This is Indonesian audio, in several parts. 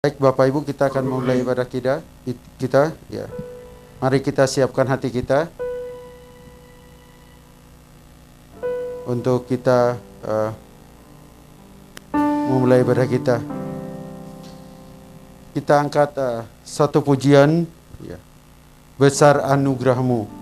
Baik Bapak Ibu, kita akan mulai ibadah kita ya. Mari kita siapkan hati kita untuk kita memulai ibadah kita. Kita angkat satu pujian ya. Besar anugerah-Mu.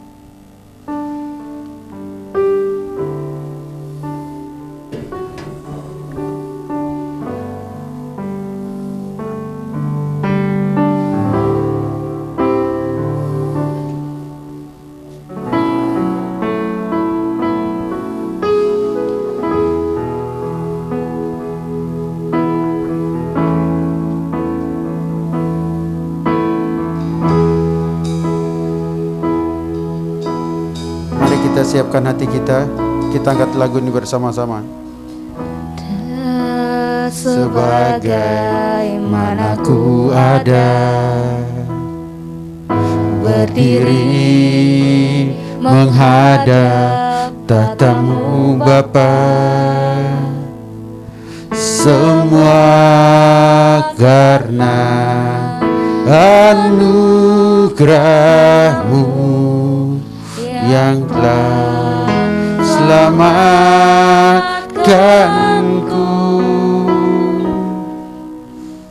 Siapkan hati kita angkat lagu ini bersama-sama. Sebagaimana ku ada, berdiri menghadap tatamu Bapa, semua karena anugerah-Mu yang telah selamatkanku.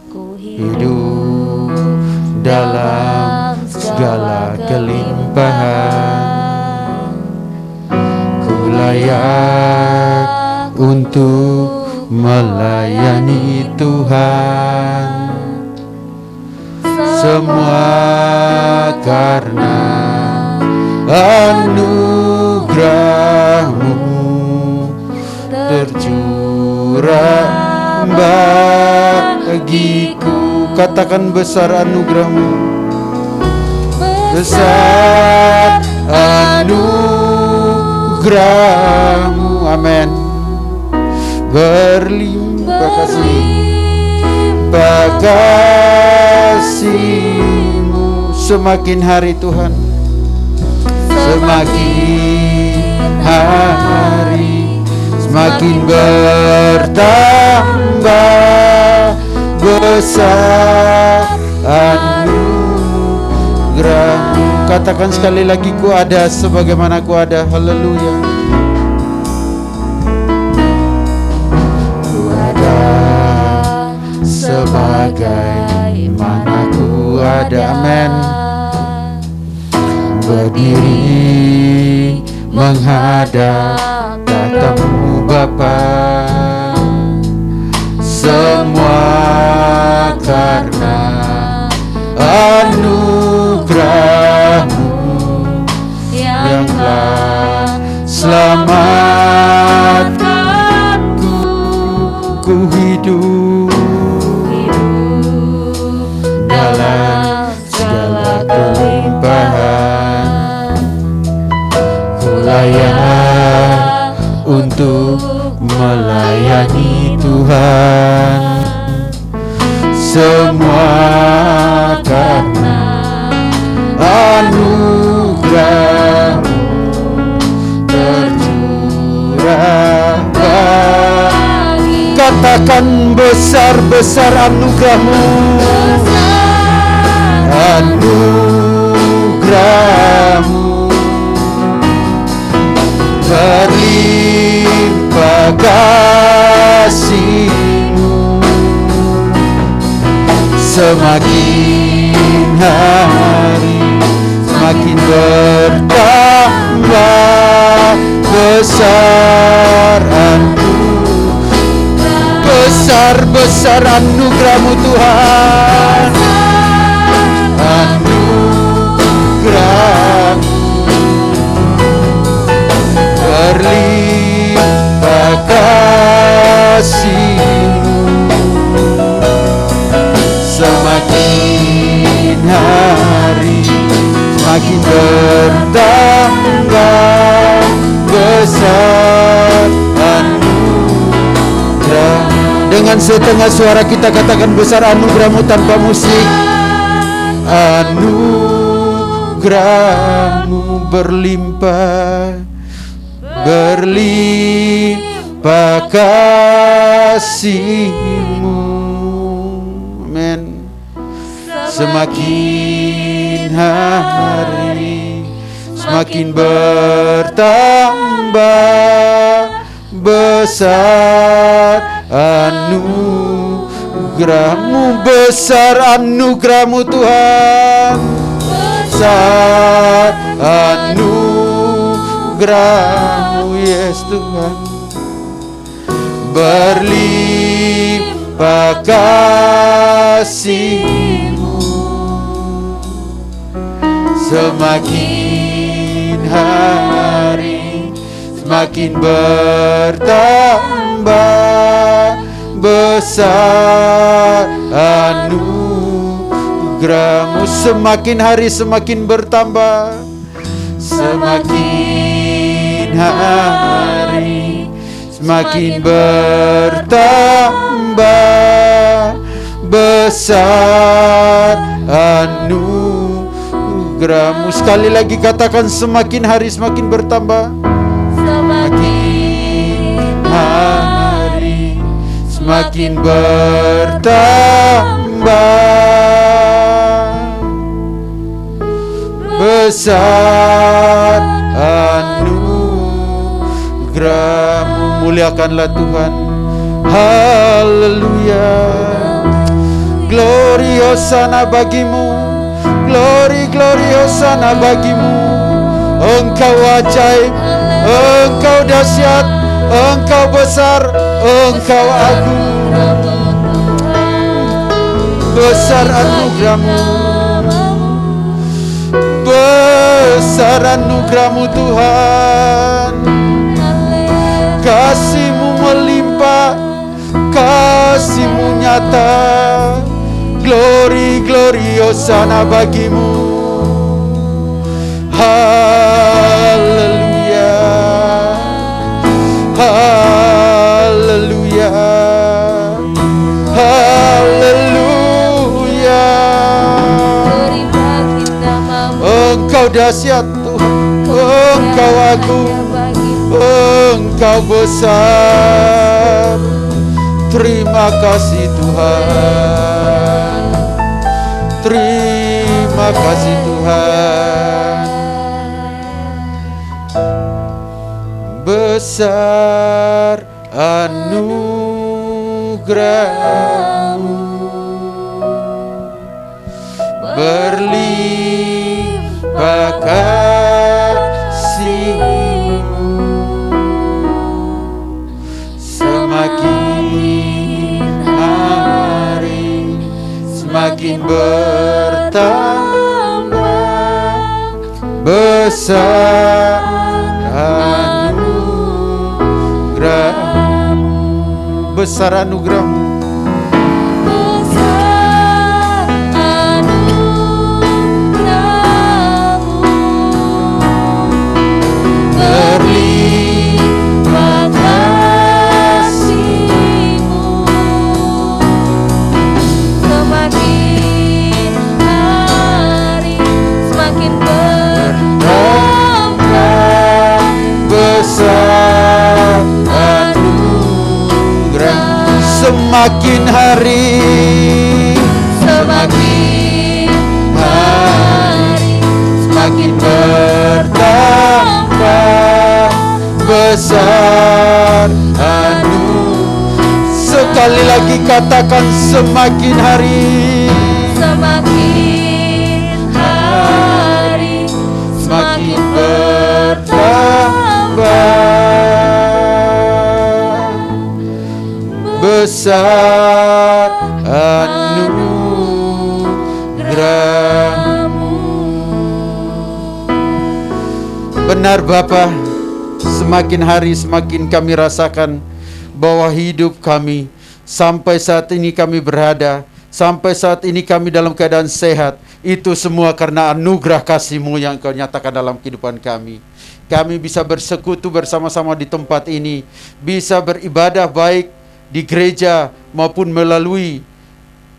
Ku hidup dalam segala kelimpahan, ku layak untuk melayani Tuhan. Semua karena anugerah-Mu tercurah bagiku. Katakan besar anugerah-Mu, besar anugerah-Mu, amin. Berlimpah kasih-Mu semakin hari Tuhan, semakin hari semakin bertambah besar anugerah-Mu. Katakan sekali lagi, ku ada sebagaimana ku ada. Haleluya. Ku ada sebagaimana ku ada, amin. Berdiri menghadap tatamu Bapa, semua karena anugerah-Mu yang telah selamatkanku. Ku hidup dalam segala kelimpahan, layak untuk melayani Tuhan. Semua karena anugerah-Mu tercurah bagi. Katakan besar-besar anugerah-Mu, anugerah-Mu berlimpah kasih-Mu, semakin hari semakin bertambah besar besar anugerah-Mu Tuhan, anugerah-Mu berlimpah kasih-Mu, semakin hari semakin bertambah besar anugerah. Dengan setengah suara kita katakan besar anugerah-Mu tanpa musik. Anugerah-Mu berlimpah kasih-Mu. Amin. semakin hari semakin bertambah besar anugerah-Mu, besar anugerah-Mu Tuhan, besar anugerah-Mu yes Tuhan, berlimpah kasih-Mu, semakin hari semakin bertambah besar anugerah-Mu, semakin hari semakin bertambah, semakin hari semakin bertambah besar anugerah-Mu. Sekali lagi katakan, semakin hari semakin bertambah, semakin hari semakin bertambah besar anugerah-Mu. Muliakanlah Tuhan. Haleluya. Glory hosana bagimu, glory glory hosana bagimu. Engkau ajaib, Engkau dahsyat, Engkau besar, Engkau agung. Besar anugerah-Mu, besar anugerah-Mu Tuhan. Kasih-Mu melimpah, kasih-Mu nyata. Glory glory hosana bagimu. Haleluya, haleluya, haleluya. Engkau dahsyat Tuhan, Engkau agung, Engkau besar. Terima kasih Tuhan, terima kasih Tuhan. Besar anugerah-Mu, berlimpah kasih-Mu, semakin hari semakin bertambah besar anugerah-Mu, besar anugerah-Mu, besar anugerah-Mu, berlimpah kasih-Mu, semakin hari semakin bertambah besar anugerah. Semakin hari semakin hari semakin bertambah besar anugerah. Sekali lagi katakan, semakin hari semakin hari semakin bertambah besar anugerah-Mu. Benar Bapa, semakin hari semakin kami rasakan bahwa hidup kami sampai saat ini kami berada, sampai saat ini kami dalam keadaan sehat, itu semua karena anugerah kasih-Mu yang Kau nyatakan dalam kehidupan kami. Kami bisa bersekutu bersama-sama di tempat ini, bisa beribadah baik di gereja maupun melalui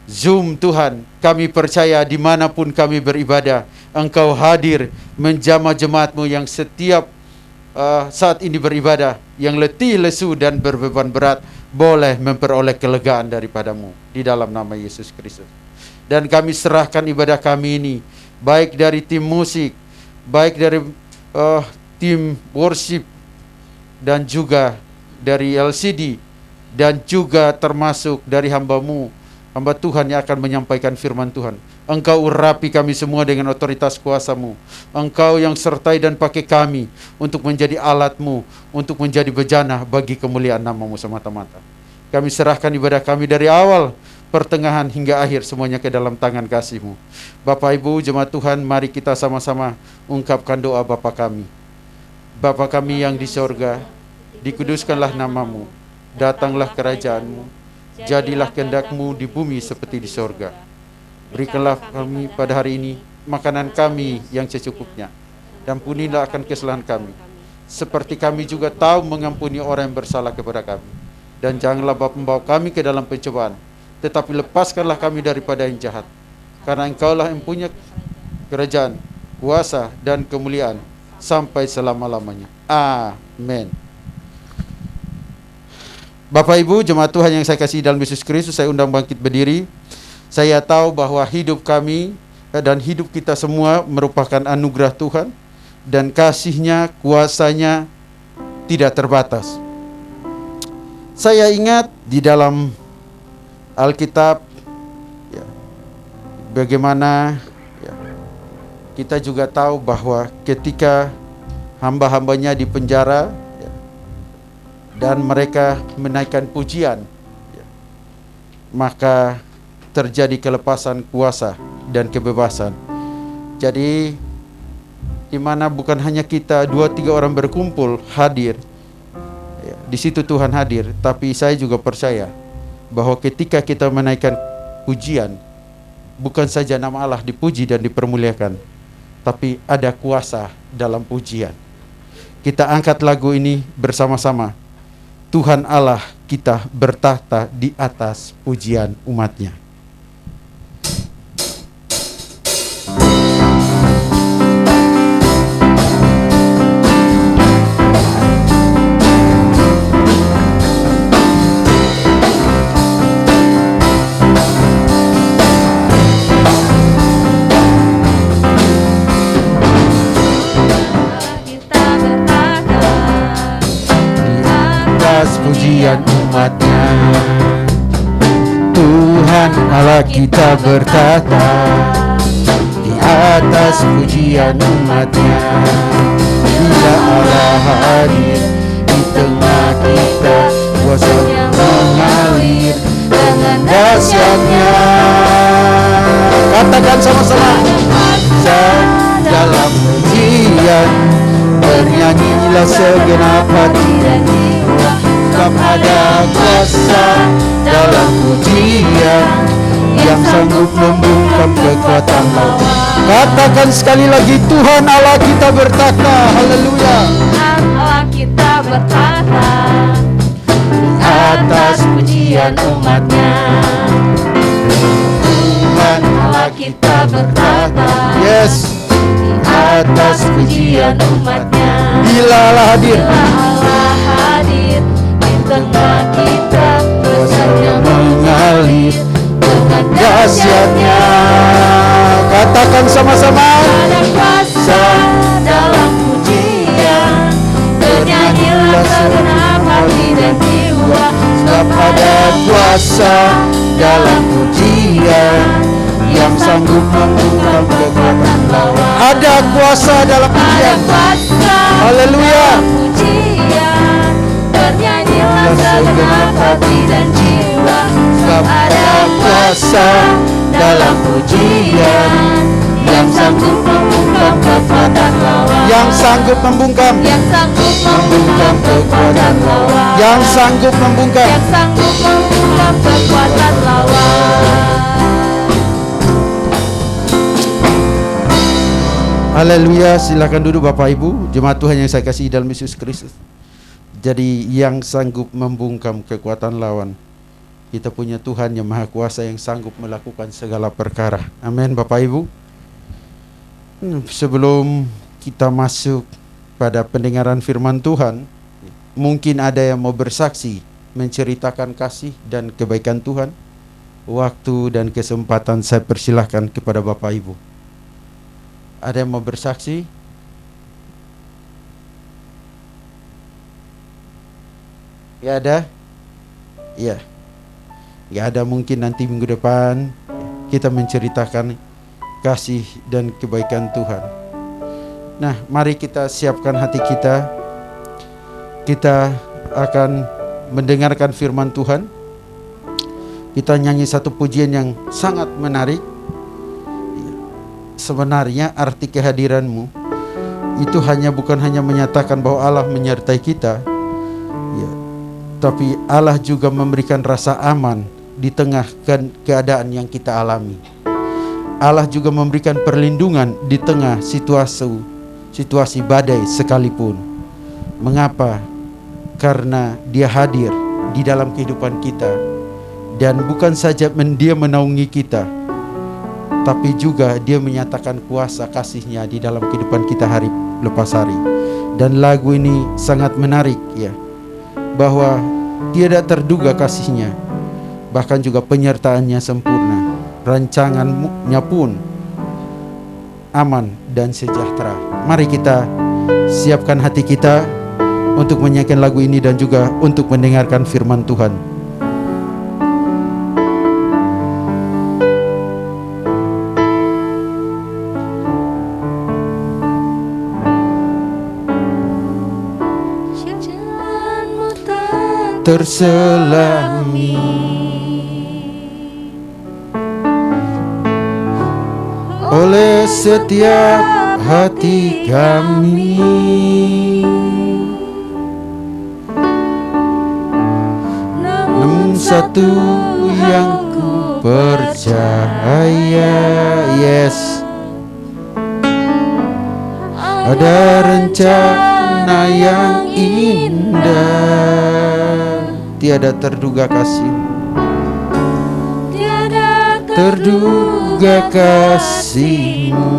Zoom. Tuhan, kami percaya dimanapun kami beribadah, Engkau hadir menjamah jemaat-Mu yang setiap saat ini beribadah, yang letih, lesu dan berbeban berat, boleh memperoleh kelegaan daripada-Mu. Di dalam nama Yesus Kristus Dan kami serahkan ibadah kami ini, baik dari tim musik, baik dari tim worship, dan juga dari LCD, dan juga termasuk dari hamba-Mu, hamba Tuhan yang akan menyampaikan firman Tuhan. Engkau urapi kami semua dengan otoritas kuasa-Mu. Engkau yang sertai dan pakai kami untuk menjadi alat-Mu, untuk menjadi bejana bagi kemuliaan nama-Mu semata-mata. Kami serahkan ibadah kami dari awal, pertengahan hingga akhir semuanya ke dalam tangan kasih-Mu. Bapak Ibu jemaat Tuhan, mari kita sama-sama ungkapkan doa Bapa kami. Bapa kami yang di sorga, dikuduskanlah nama-Mu, datanglah kerajaan-Mu, jadilah kehendak-Mu di bumi seperti di sorga. Berikanlah kami pada hari ini makanan kami yang secukupnya, dan ampunilah akan kesalahan kami, seperti kami juga tahu mengampuni orang yang bersalah kepada kami. Dan janganlah membawa kami ke dalam pencobaan, tetapi lepaskanlah kami daripada yang jahat. Karena Engkaulah yang punya kerajaan, kuasa, dan kemuliaan sampai selama-lamanya. Amin. Bapak Ibu jemaat Tuhan yang saya kasih dalam Yesus Kristus, saya undang bangkit berdiri. Saya tahu bahwa hidup kami dan hidup kita semua merupakan anugerah Tuhan, dan kasih-Nya, kuasa-Nya tidak terbatas. Saya ingat di dalam Alkitab, ya, bagaimana ya, kita juga tahu bahwa ketika hamba-hambanya di penjara, ya, dan mereka menaikkan pujian, ya, maka terjadi kelepasan kuasa dan kebebasan. Jadi di mana bukan hanya kita 2-3 orang berkumpul hadir, ya, di situ Tuhan hadir, tapi saya juga percaya bahwa ketika kita menaikkan pujian, bukan saja nama Allah dipuji dan dipermuliakan, tapi ada kuasa dalam pujian. Kita angkat lagu ini bersama-sama. Tuhan Allah kita bertahta di atas pujian umat-Nya. Pujian umat-Nya, Tuhan Allah kita bertahta di atas pujian umat-Nya. Bila Allah hadir di tengah kita, kuasa-Nya mengalir dengan dahsyat-Nya. Katakan sama-sama, dalam pujian, bernyanyilah segenap hati dan jiwa. Sebab ada kuasa dalam pujian yang sanggup membungkam kekuatan lawan. Katakan sekali lagi, Tuhan Allah kita bertahta. Haleluya. Tuhan Allah kita bertahta di Atas pujian umat-Nya, Tuhan Allah kita bertahta yes, di atas pujian umat-Nya. bila Allah hadir, Bila Allah hadir di tengah kita, kuasa-Nya mengalir dengan dahsyat-Nya. katakan sama-sama, Ada kuasa dalam pujian, bernyanyilah segenap hati dan jiwa. sebab ada kuasa dalam pujian yang sanggup membungkam kekuatan lawan. Ada kuasa dalam Ada pujian. kuasa Haleluya. dalam pujian, bernyanyilah segenap hati dan jiwa. Sebab ada kuasa dalam pujian yang sanggup membungkam kekuatan lawan. yang sanggup membungkam, Yang sanggup membungkam kekuatan lawan. yang sanggup membungkam. Yang sanggup membungkam kekuatan lawan. Haleluya. Silakan duduk Bapak Ibu jemaat Tuhan yang saya kasih dalam Yesus Kristus. Jadi yang sanggup membungkam kekuatan lawan, kita punya Tuhan yang Maha Kuasa yang sanggup melakukan segala perkara. Amin Bapak Ibu. Sebelum kita masuk pada pendengaran firman Tuhan, mungkin ada yang mau bersaksi, menceritakan kasih dan kebaikan Tuhan. waktu dan kesempatan, saya persilahkan kepada Bapak Ibu. Ada yang mau bersaksi? Ya ada? Ya. Ya ada, mungkin nanti minggu depan kita menceritakan kasih dan kebaikan Tuhan. Nah, mari kita siapkan hati kita. Kita akan mendengarkan firman Tuhan. Kita nyanyi satu pujian yang sangat menarik. Sebenarnya arti kehadiranmu itu bukan hanya menyatakan bahwa Allah menyertai kita, ya, tapi Allah juga memberikan rasa aman di tengah keadaan yang kita alami. Allah juga memberikan perlindungan di tengah situasi badai sekalipun. Mengapa? Karena Dia hadir di dalam kehidupan kita. Dan bukan saja Dia menaungi kita, tapi juga Dia menyatakan kuasa kasih-Nya di dalam kehidupan kita hari lepas hari. Dan lagu ini sangat menarik, ya, bahwa tiada terduga kasih-Nya, bahkan juga penyertaan-Nya sempurna, rancangan-Nya pun aman dan sejahtera. Mari kita siapkan hati kita untuk menyanyikan lagu ini dan juga untuk mendengarkan firman Tuhan. Terselami oleh setiap hati kami, namun satu yang ku percaya, yes, ada rencana yang indah. Tiada terduga kasih-Mu, tiada terduga kasih-Mu,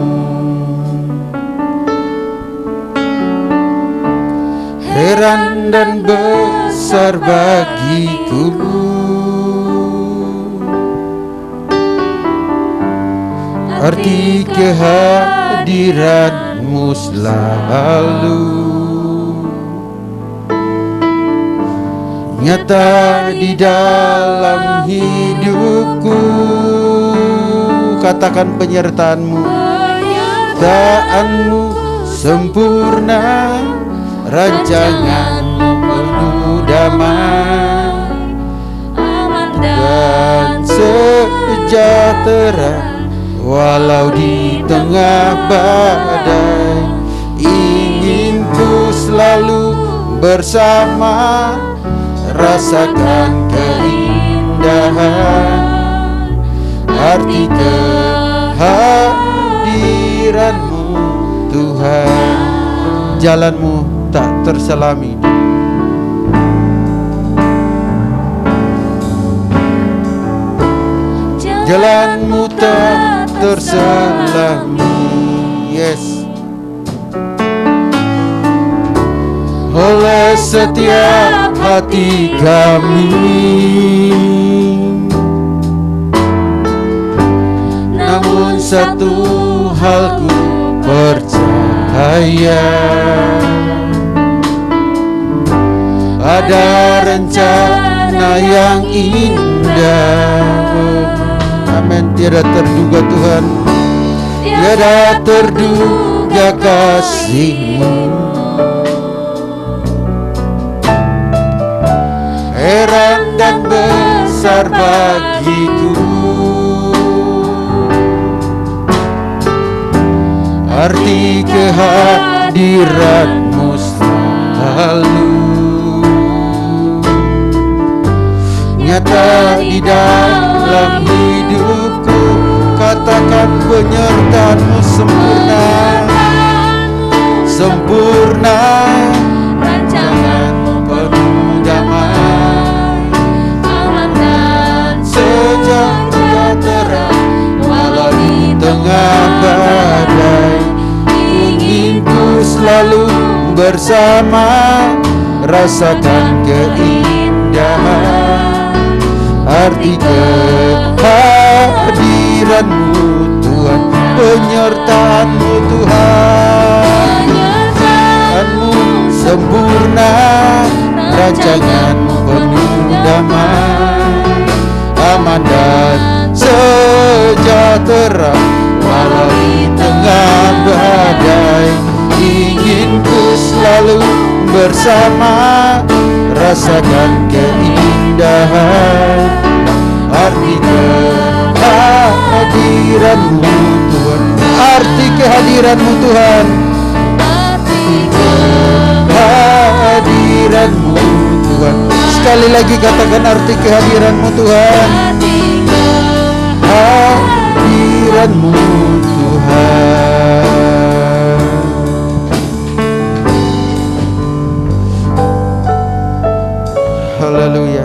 heran dan besar bagiku. Arti kehadiran-Mu selalu nyata di dalam hidupku. Katakan penyertaan-Mu, penyertaan-Mu sempurna, rancangan-Mu penuh damai, aman dan sejahtera. Walau di tengah badai, ingin ku selalu bersama, rasakan keindahan arti kehadiran-Mu Tuhan. Jalan-Mu tak terselami, jalan-Mu tak terselami, yes, oleh setiap hati kami. Namun satu hal ku percaya, ada rencana yang indah. Amin. Tiada terduga Tuhan, tiada terduga kasih-Mu, heran dan besar bagiku. Arti kehadiran-Mu selalu nyata di dalam hidupku. Katakan penyertaan-Mu sempurna, sempurna, rancangan-Mu penuh damai, aman dan sejahtera. Walau di tengah badai, ingin ku selalu bersama, rasakan keindahan arti kehadiran-Mu Tuhan, penyertaan-Mu Tuhan, penyertaan-Mu sempurna, rancangan-Mu penuh damai, aman dan sejahtera walau di tengah badai. Ingin ku selalu bersama, rasakan keindahan arti kehadiran-Mu Tuhan, arti kehadiran-Mu Tuhan, kehadiran-Mu Tuhan. Sekali lagi katakan arti kehadiran-Mu Tuhan, kehadiran-Mu Tuhan. Haleluya.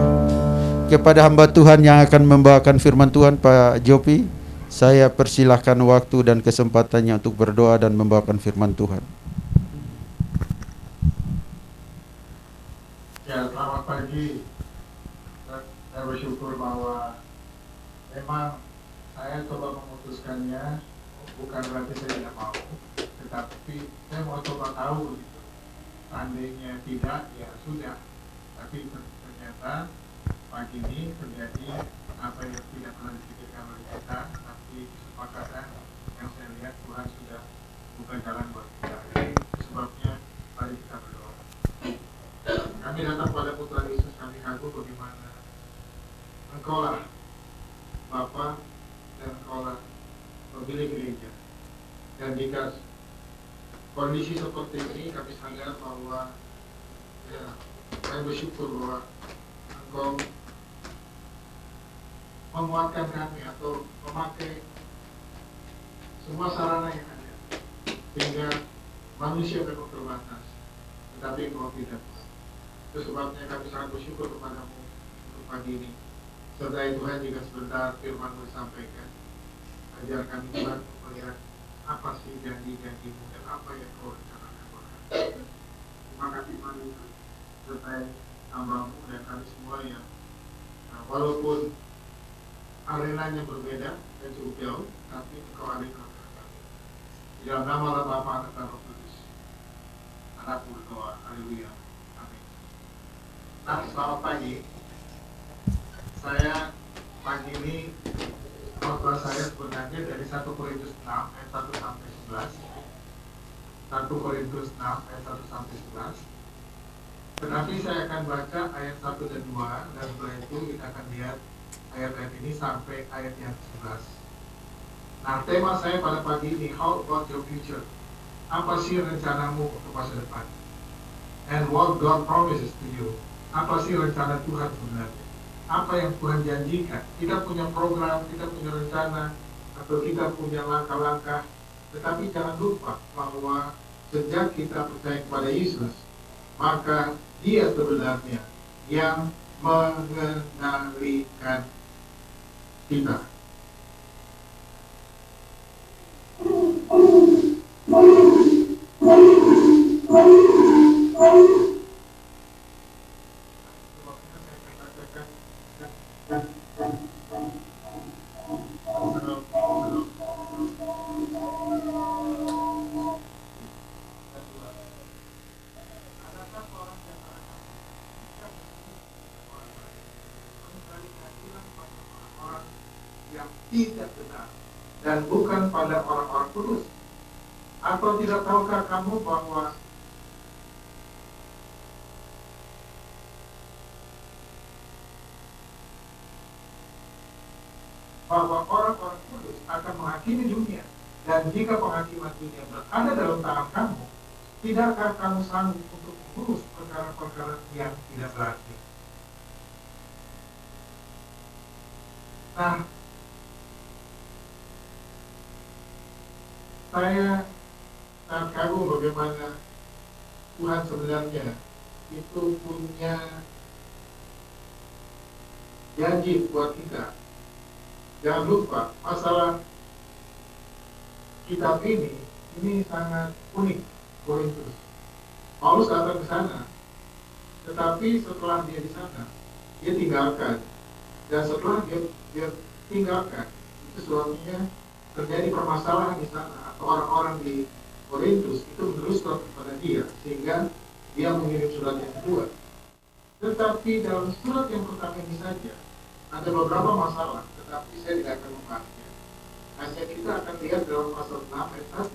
Kepada hamba Tuhan yang akan membawakan firman Tuhan, Pak Jopi, saya persilahkan waktu dan kesempatannya untuk berdoa dan membawakan firman Tuhan. Ya, selamat pagi. Saya bersyukur bahwa memang saya coba memutuskannya, bukan berarti saya tidak mau, tetapi saya mau coba tahu gitu. Seandainya tidak, ya sudah. Tapi ternyata pagi ini terjadi apa yang tidak pernah dipikirkan oleh kita, tapi kesepakatan yang saya lihat Tuhan sudah buka jalan buat kita. Jadi sebabnya mari kita berdoa. Kami datang pada Putra Yesus, kami kagum bagaimana Engkau lah Bapa dan Engkau lah pemilik gereja. Dan jika kondisi seperti ini, kami sadar bahwa ya, saya bersyukur bahwa Engkau menguatkan kami atau memakai semua sarana yang ada, sehingga manusia memang terbatas, tetapi Engkau tidak. Itu sebabnya kami sangat bersyukur kepadamu untuk pagi ini. Sertai Tuhan, jika sebentar firman-Mu disampaikan, ajar kami Tuhan untuk melihat apa sih janji-janji-Mu dan apa yang Kau rencanakan buat kami. Terima kasih Tuhan Yesus, sertai hamba-Mu dan kami semua yang walaupun arenanya berbeda dan cukup jauh, tapi Engkau ada di tengah kami. Di dalam nama Allah Bapa, Anak dan Roh Kudus, Anakmu berdoa. Haleluya. Amin. Nah, selamat pagi. Saya pagi ini khotbah saya sebenarnya dari 1 Korintus 6 ayat 1 sampai 11. 1 Korintus 6 ayat 1 sampai 11. Tetapi saya akan baca ayat 1 dan 2, dan setelah itu kita akan lihat ayat-ayat ini sampai ayat yang 11. Nah, tema saya pada pagi ini, how about your future? Apa sih rencanamu untuk masa depan? And what God promises to you? Apa sih rencana Tuhan sebenarnya? Apa yang Tuhan janjikan? Kita punya program, kita punya rencana, atau kita punya langkah-langkah. Tetapi jangan lupa bahwa sejak kita percaya kepada Yesus, maka Dia sebenarnya yang mengendalikan kita. Tidak benar dan bukan pada orang-orang kudus. Atau tidak tahukah kamu bahwa orang-orang kudus akan menghakimi dunia, dan jika penghakiman dunia berada dalam tangan kamu, tidakkah kamu sanggup untuk mengurus perkara-perkara yang tidak berarti? Nah, saya sangat kagum bagaimana Tuhan sebenarnya itu punya janji buat kita. Jangan lupa, masalah kitab ini sangat unik, Korintus. Paulus datang ke sana, tetapi setelah dia di sana, dia tinggalkan Dan setelah dia tinggalkan, itu suaminya terjadi permasalahan di sana, atau orang-orang di Korintus itu menulis surat kepada dia, sehingga dia mengirim surat yang kedua. Tetapi dalam surat yang pertama ini saja ada beberapa masalah, tetapi saya tidak akan membahasnya. Hanya kita akan lihat dalam pasal 6 ayat 1.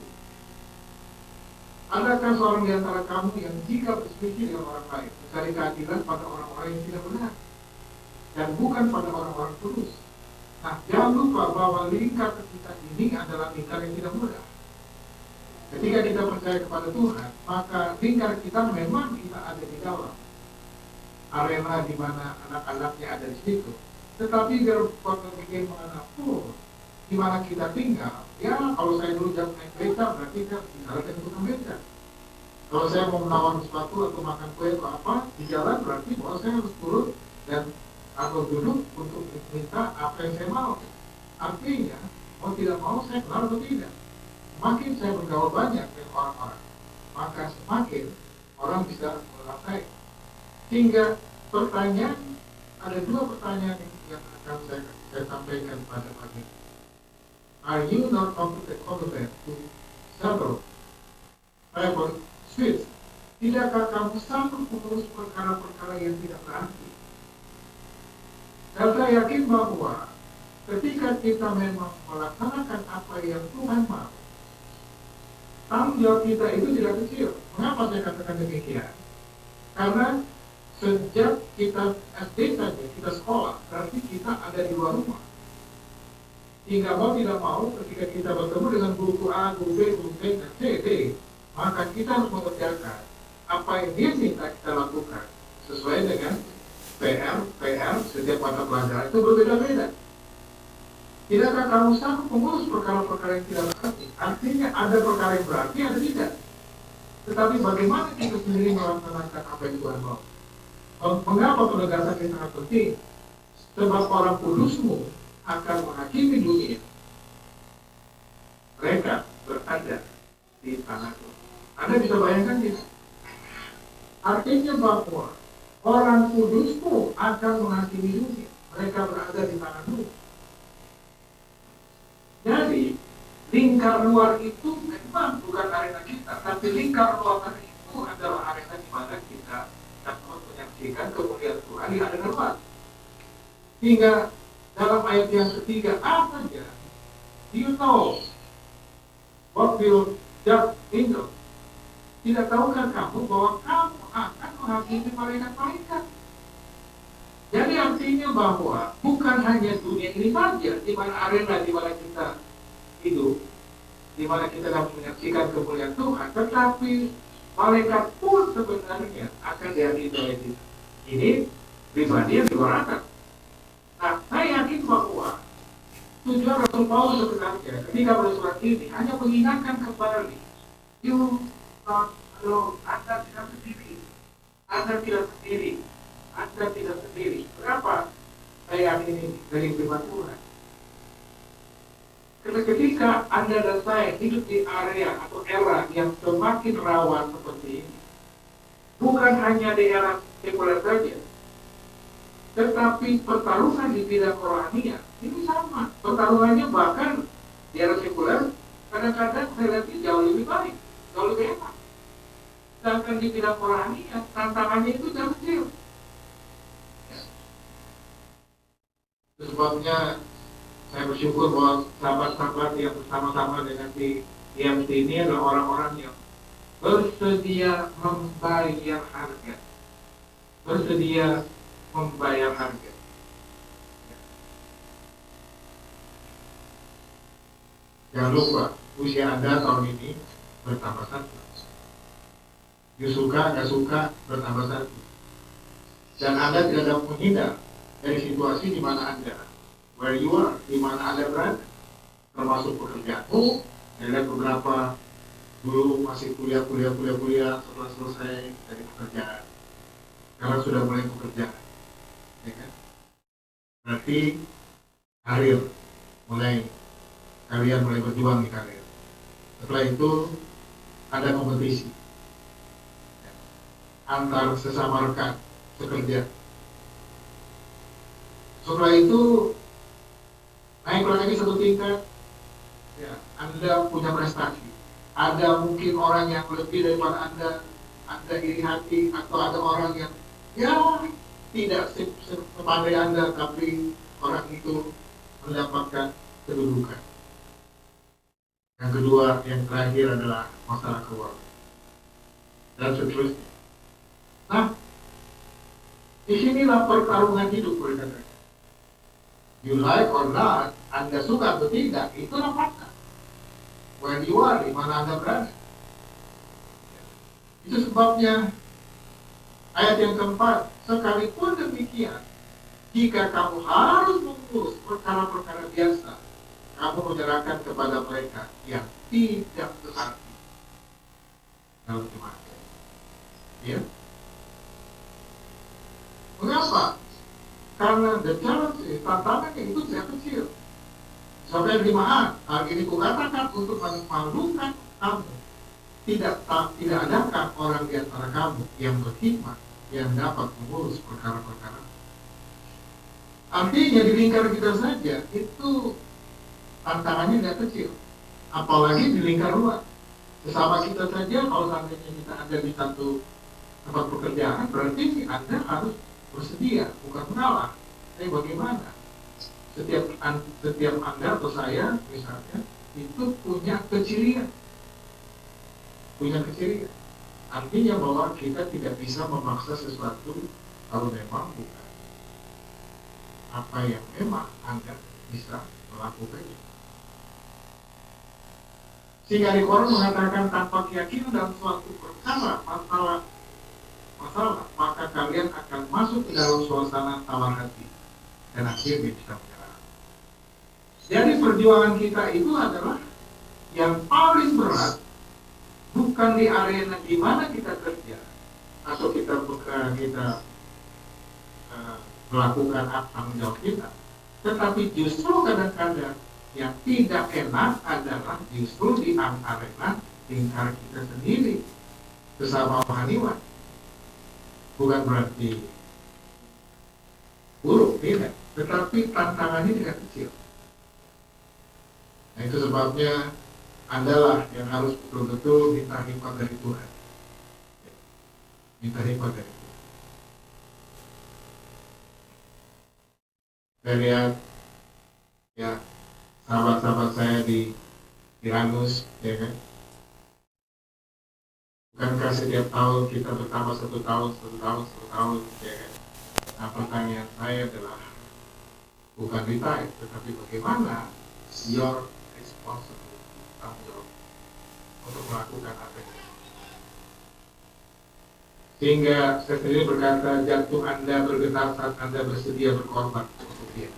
Adakah seorang di antara kamu yang jika berselisih dengan orang lain mencari keadilan pada orang-orang yang tidak benar dan bukan pada orang-orang kudus? Nah, jangan lupa bahwa lingkar kita ini adalah lingkar yang tidak mudah. Ketika kita percaya kepada Tuhan, maka lingkar kita memang kita ada di dalam arena di mana anak-anaknya ada di situ. Tetapi bagaimanapun di mana kita tinggal, ya kalau saya dulu jam naik beca, berarti saya bicara dengan tukang beca. Kalau saya mau menawar sesuatu atau makan kue atau apa di jalan, berarti bahwa saya harus turun dan atau duduk untuk minta apa yang saya mau. Artinya, mau tidak mau saya benar atau tidak. Semakin saya bergaul banyak dengan orang-orang, maka semakin orang bisa mengenal saya. Hingga pertanyaan, ada dua pertanyaan yang akan saya sampaikan pada pagi ini. Are you not competent to settle private disputes? Tidakkah kamu sanggup mengurus perkara-perkara yang tidak berarti? Dan saya yakin bahwa ketika kita memang melaksanakan apa yang Tuhan mau, tanggung jawab kita itu tidak kecil. Mengapa saya katakan demikian? Karena sejak kita SD saja, kita sekolah, berarti kita ada di luar rumah. Hingga mau tidak mau, ketika kita bertemu dengan guru A, guru B, guru C, dan C, D, maka kita harus mengerjakan apa yang dia minta kita lakukan sesuai dengan PR setiap mata pelajaran itu berbeda-beda. Tidakkah kamu sanggup mengurus perkara-perkara yang tidak berarti? Artinya ada perkara yang berarti, ada tidak. Tetapi bagaimana kita sendiri melaksanakan apa yang Tuhan mau? Mengapa penegasan ini sangat penting? Sebab orang kudusmu akan menghakimi dunia. Mereka berada di tanganmu. Anda bisa bayangkan tidak? Artinya bahwa orang kudusmu akan menghakimi dunia. Mereka berada di tanganmu. Jadi, lingkar luar itu memang bukan arena kita, tapi lingkar luar itu adalah arena di mana kita dapat menyaksikan kemuliaan Tuhan di arena luar. Hingga dalam ayat yang ketiga, apa saja? Do you know what will judge angel? Tidak tahukah kamu bahwa kamu akan menghakimi malaikat-malaikat? Jadi artinya bahwa bukan hanya dunia ini saja, di mana arena di mana kita hidup, di mana kita dapat menyaksikan kemuliaan Tuhan, tetapi malaikat pun sebenarnya akan dihakimi oleh kita. Ini pribadi yang diwarahkan. Nah, saya yakin bahwa tujuan Rasul Paulus sebenarnya ketika bersurat ini hanya mengingatkan kembali, Anda tidak sendiri, Anda tidak sendiri, Anda tidak sendiri. Kenapa saya yakin ini dari firman Tuhan? Karena ketika Anda dan saya hidup di area atau era yang semakin rawan seperti ini, bukan hanya di era sekuler saja, tetapi pertarungan di bidang rohania ini sama. Pertarungannya bahkan di era sekuler kadang-kadang saya lihat jauh lebih baik, jauh lebih enak. Sedangkan di bidang rohania tantangannya itu jauh kecil. Sebabnya saya bersyukur bahwa sahabat-sahabat yang bersama-sama dengan di IMT ini adalah orang-orang yang bersedia membayar harga. Bersedia membayar harga. Jangan lupa, usia Anda tahun ini bertambah satu. You suka, nggak suka, bertambah satu. Dan Anda tidak dapat menghindar dari situasi di mana Anda, where you are, di mana Anda berada, termasuk pekerjaanmu. Saya lihat beberapa dulu masih kuliah setelah selesai dari pekerjaan, sekarang sudah mulai pekerjaan, ya kan? Berarti karir kalian mulai berjuang di karir. Setelah itu ada kompetisi antar sesama rekan sekerja. Setelah itu naik lagi satu tingkat, ya, Anda punya prestasi. Ada mungkin orang yang lebih daripada Anda iri hati, atau ada orang yang ya tidak sepandai Anda, tapi orang itu mendapatkan kedudukan. Yang kedua, yang terakhir adalah masalah keluarga dan seterusnya. Nah, disinilah pertarungan hidup, berkata. You like or not, Anda suka atau tidak, itulah fakta. Where you are, di mana Anda berada. Itu sebabnya ayat yang keempat, sekalipun demikian, jika kamu harus mengurus perkara-perkara biasa, kamu menyerahkan kepada mereka yang tidak berarti dalam jemaat. Ya. Mengapa? Karena the challenge, tantangannya itu tidak kecil. Sampai jemaat, hal ini kukatakan untuk memalukan kamu. Tidak adakah orang di antara kamu yang berhikmat, yang dapat mengurus perkara-perkara. Artinya di lingkar kita saja itu tantangannya tidak kecil, apalagi di lingkar luar. Sesama kita saja, kalau seandainya kita ada di satu tempat pekerjaan, berarti Anda harus bersedia, bukan mengalah. Tapi bagaimana? Setiap Anda atau saya misalnya itu punya kecirian. Artinya bahwa kita tidak bisa memaksa sesuatu kalau memang bukan apa yang memang Anda bisa melakukannya. Sehingga di Quran mengatakan tanpa keyakinan dalam suatu perkara masalah, maka kalian akan masuk ke dalam suasana tawar hati dan akhirnya bisa menyerah. Jadi perjuangan kita itu adalah yang paling berat, bukan di arena di mana kita kerja atau kita melakukan tanggung jawab kita, tetapi justru kadang-kadang yang tidak enak adalah justru di arena lingkar kita sendiri, sesama rohaniwan. Bukan berarti buruk, tidak, tetapi tantangannya tidak kecil. Nah, itu sebabnya Andalah yang harus betul-betul minta hikmat dari Tuhan. Minta hikmat dari Tuhan. Saya lihat ya sahabat-sahabat saya di Ranus, ya kan. Bukankah setiap tahun kita bertambah satu tahun, ya kan? Nah, pertanyaan saya adalah bukan retire, tetapi bagaimana your responsibility, tanggung jawab untuk melakukan apa itu. Sehingga saya sendiri berkata, jantung Anda bergetar saat Anda bersedia berkorban untuk dia.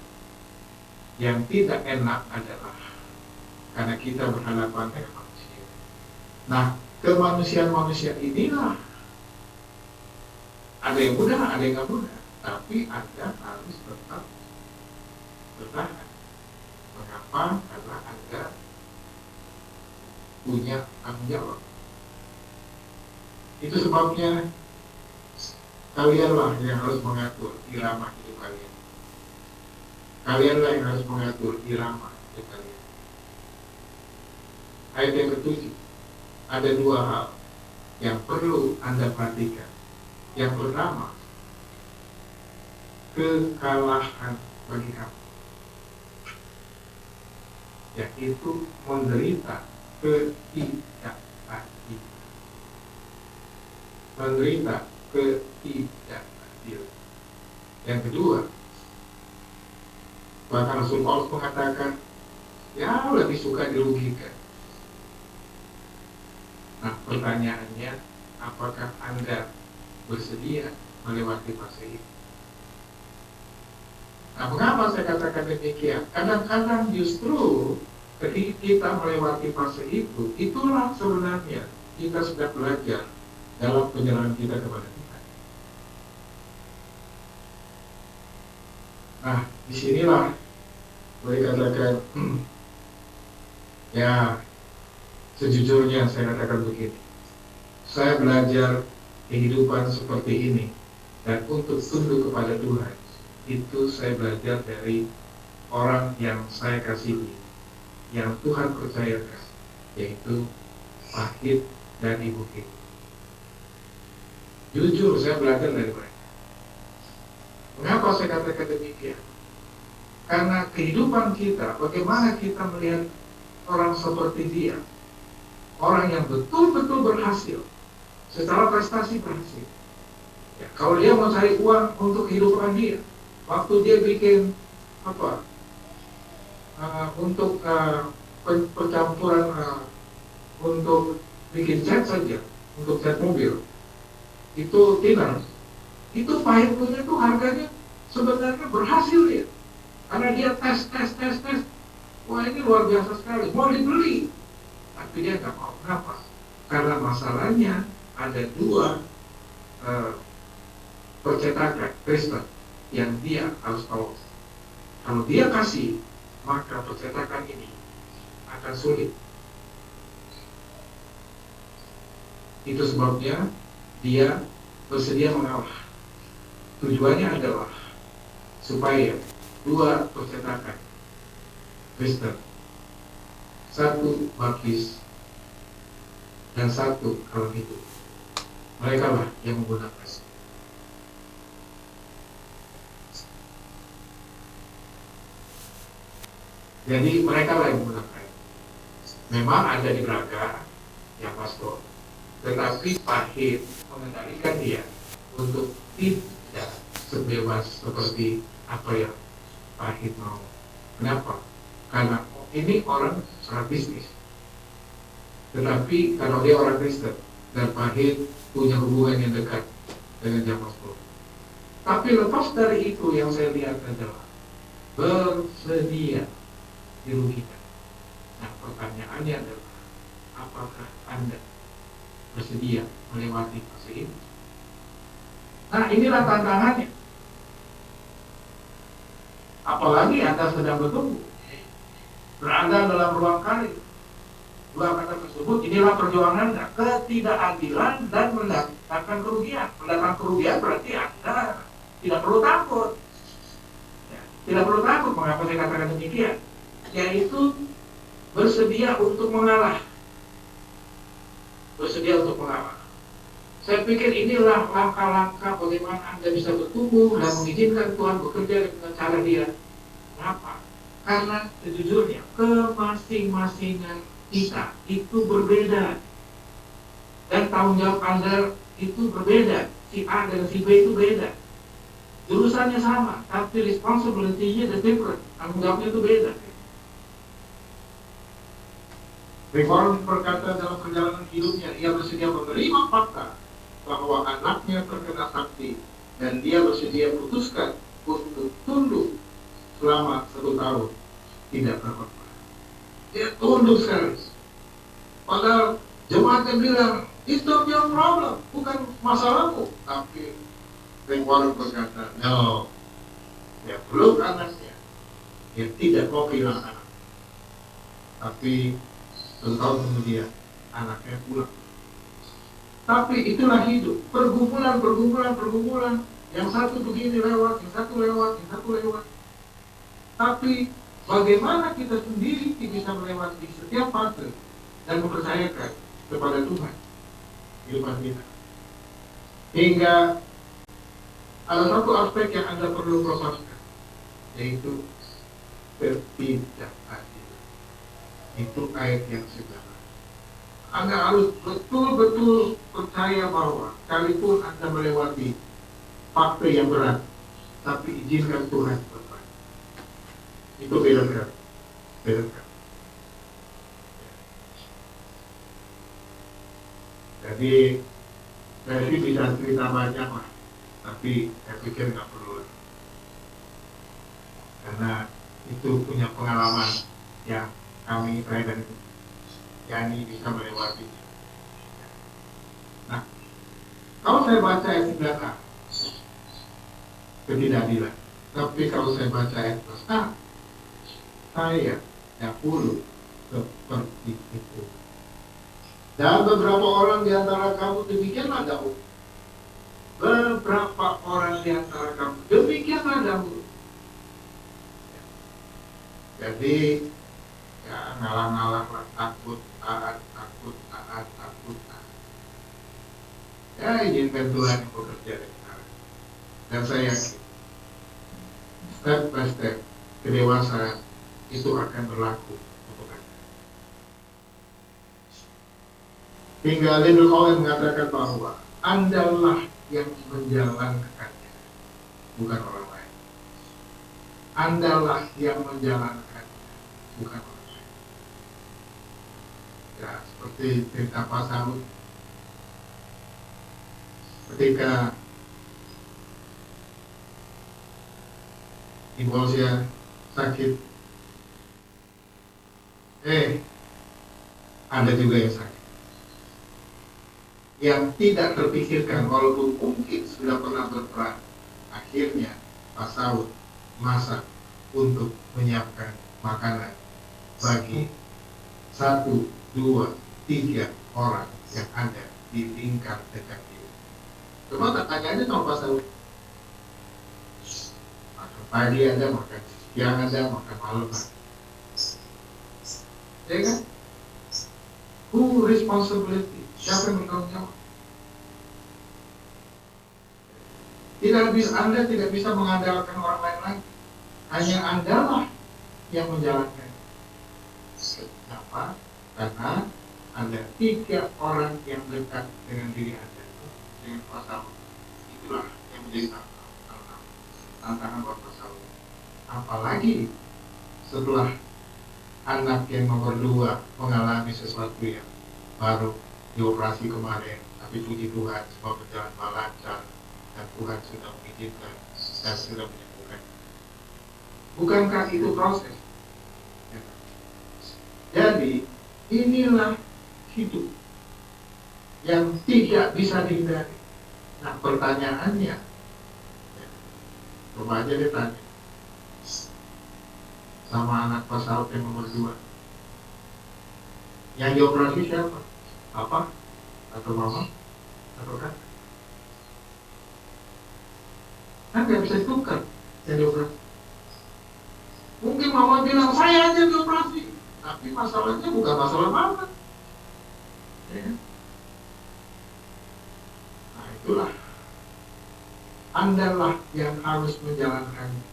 Yang tidak enak adalah karena kita berhadapan dengan manusia. Nah, kemanusiaan manusia inilah ada yang mudah, ada yang nggak mudah, tapi Anda harus tetap bertahan. Mengapa? Karena Anda punya tanggung jawab. Itu sebabnya kalianlah yang harus mengatur irama hidup kalian. Kalianlah yang harus mengatur irama hidup kalian. Ayat yang ketujuh, ada dua hal yang perlu Anda perhatikan. Yang pertama, kekalahan bagi kamu, yaitu menderita ketidakadilan. Menderita ketidakadilan. Yang kedua, bahkan Rasul Paulus mengatakan, ya lebih suka dirugikan. Nah, pertanyaannya, apakah Anda bersedia melewati fase itu? Nah, mengapa saya katakan demikian? Kadang-kadang justru ketika kita melewati fase itu, itulah sebenarnya kita sudah belajar dalam perjalanan kita kepada Tuhan. Nah, disinilah boleh katakan, ya, sejujurnya saya katakan begini, saya belajar kehidupan seperti ini dan untuk tunduk kepada Tuhan itu saya belajar dari orang yang saya kasihi, yang Tuhan percayakan, yaitu Pahit dan Ibu Kim. Jujur saya belajar dari mereka. Mengapa saya katakan demikian? Karena kehidupan kita, bagaimana kita melihat orang seperti dia, orang yang betul-betul berhasil, secara prestasi berhasil. Ya, kalau dia mau cari uang untuk kehidupan dia, waktu dia bikin apa, untuk percampuran, untuk bikin cat saja, untuk cat mobil, itu thinner, itu Pahit punya itu harganya sebenarnya berhasil ya, karena dia tes, wah ini luar biasa sekali, mau dibeli, tapi dia nggak mau. Kenapa? Karena masalahnya ada dua percetakan Kristen yang dia harus tahu. Kalau dia kasih, maka percetakan ini akan sulit. Itu sebabnya dia bersedia mengalah. Tujuannya adalah supaya dua percetakan Kristen, satu baptis dan satu kalau itu, mereka lah yang menggunakan. Jadi mereka lah yang menggunakan. Memang ada di Braga yang pastor, tetapi Pahit mengendalikan dia untuk tidak sebebas seperti apa yang Pahit mau. Kenapa? Karena ini orang sangat bisnis. Tetapi kalau dia orang Kristen dan Pahit punya hubungan yang dekat dengan yang pastor. Tapi lepas dari itu yang saya lihat adalah bersedia dirugikan. Nah, pertanyaannya adalah, apakah Anda bersedia melewati fase ini? Nah, inilah tantangannya. Apalagi Anda sedang bertumbuh, berada dalam ruang karir. Dua kata tersebut, inilah perjuangan Anda, ketidakadilan dan mendatangkan kerugian. Mendatangkan kerugian berarti Anda tidak perlu takut. Ya, tidak perlu takut. Mengapa saya katakan demikian? Yaitu bersedia untuk mengalah. Bersedia untuk mengalah. Saya pikir inilah langkah-langkah bagaimana Anda bisa bertumbuh dan mengizinkan Tuhan bekerja dengan cara dia. Kenapa? Karena sejujurnya kemasing-masingan kita itu berbeda. Dan tanggung jawab Anda itu berbeda. Si A dan si B itu beda. Jurusannya sama, tapi responsibility-nya different. Tanggung jawabnya itu beda. Reform berkata dalam perjalanan hidupnya, ia bersedia menerima fakta bahwa anaknya terkena sakti dan dia bersedia putuskan untuk tunduk selama 1 tahun tidak berkorban. Dia tunduk sekali. Padahal jemaatnya bilang, it's not your problem, bukan masalahmu. Tapi Reform berkata, no, dia peluk anaknya, dia tidak mau kehilangan anak. Tapi 1 tahun kemudian anaknya pulang. Tapi itulah hidup, pergumulan. Yang satu begini lewat, yang satu lewat. Tapi bagaimana kita sendiri bisa melewati setiap fase dan mempercayakan kepada Tuhan kehidupan kita. Hingga ada satu aspek yang Anda perlu proseskan, yaitu ketidakadilan. Itu ayat yang sebenarnya. Anda harus betul-betul percaya bahwa sekalipun Anda melewati fase yang berat, tapi izinkan Tuhan berbuat. Itu beda. Jadi saya sih bisa cerita banyak lah, tapi saya pikir nggak perlu, karena itu punya pengalaman yang kami, saya dan Yani bisa melewati. Nah, kalau saya baca ayat 9a, ketidakadilan. Tapi kalau saya baca ayat 11a, saya dahulu seperti itu. Dan beberapa orang di antara kamu demikianlah dahulu. beberapa orang di antara kamu demikianlah dahulu. Jadi ya ngalah-ngalah lah, takut taat, takut taat, takut taat. Ya izinkan Tuhan yang bekerja di sana. Dan saya yakin step by step kedewasaan itu akan berlaku untuk Anda. Hingga Leonard Cohen mengatakan bahwa Andalah yang menjalankannya, bukan orang lain. Andalah yang menjalankannya, bukan orang lain. Ya, seperti cerita Pak Saud ketika Ibolsia sakit, ada juga yang sakit, yang tidak terpikirkan walaupun mungkin sudah pernah berperang. Akhirnya Pak Saud masak untuk menyiapkan makanan bagi 1, 2, 3 orang yang ada di lingkar dekat dia. Coba tanya aja sama Pak Saud. Makan pagi ada, makan siang ada, makan malam ada. Ya kan? Who responsibility? Siapa yang bertanggung jawab? Anda tidak bisa mengandalkan orang lain lagi. Hanya Andalah yang menjalankan. Kenapa? Karena ada 3 orang yang dekat dengan diri Anda, dengan Pak Saud. Itulah yang menjadi tantangan buat Pak Saud. Apalagi setelah anak yang nomor 2 mengalami sesuatu yang baru dioperasi kemarin, tapi puji Tuhan semua berjalan lancar dan Tuhan sudah mengizinkan dan sudah menyembuhkan. Bukankah itu proses? Jadi inilah hidup yang tidak bisa dihindari. Nah pertanyaannya, coba aja ditanya sama anak Pak Saud yang nomor 2. Yang dioperasi siapa? Papa? Atau mama? Atau kan? Kan gak bisa ditukar yang dioperasi. Mungkin mama bilang, saya aja dioperasi. Tapi masalahnya bukan masalah mama. Ya. Nah itulah. Andalah yang harus menjalankannya.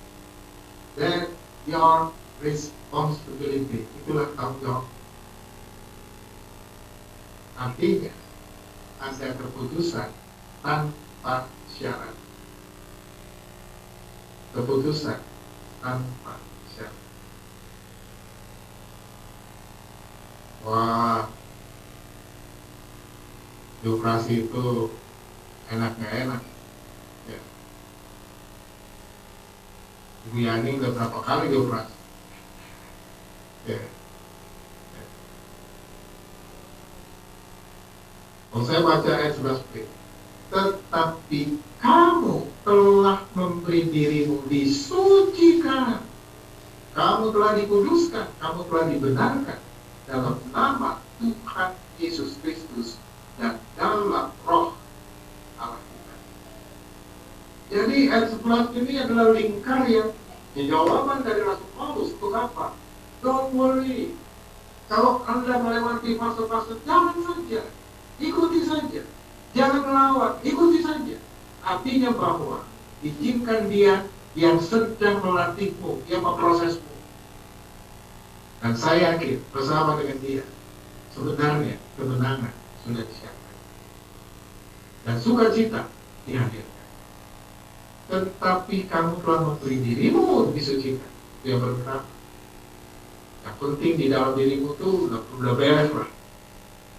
That your responsibility. Itulah tanggung jawab. Artinya ada keputusan tanpa syarat. Keputusan tanpa syarat. Wah, dioperasi itu enak nggak enak? Ya. Ibu Yani udah berapa kali dioperasi? Ya. Kalau saya baca ayat 11b, tetapi kamu telah memberi dirimu disucikan, kamu telah dikuduskan, kamu telah dibenarkan dalam nama Tuhan Yesus Kristus dan dalam roh Allah kita. Jadi ayat 11 ini adalah lingkar yang jawaban dari Rasul Paulus untuk apa? Don't worry. Kalau Anda melewati fase-fase, jangan saja. Ikuti saja, jangan melawan, ikuti saja. Artinya bahwa izinkan Dia yang sedang melatihmu, yang memprosesmu. Dan saya yakin bersama dengan Dia, sebenarnya kemenangan sudah disiapkan dan sukacita dihadirkan. Tetapi kamu telah memberi dirimu disucikan. Dia berkata, yang penting di dalam dirimu tuh udah beres lah.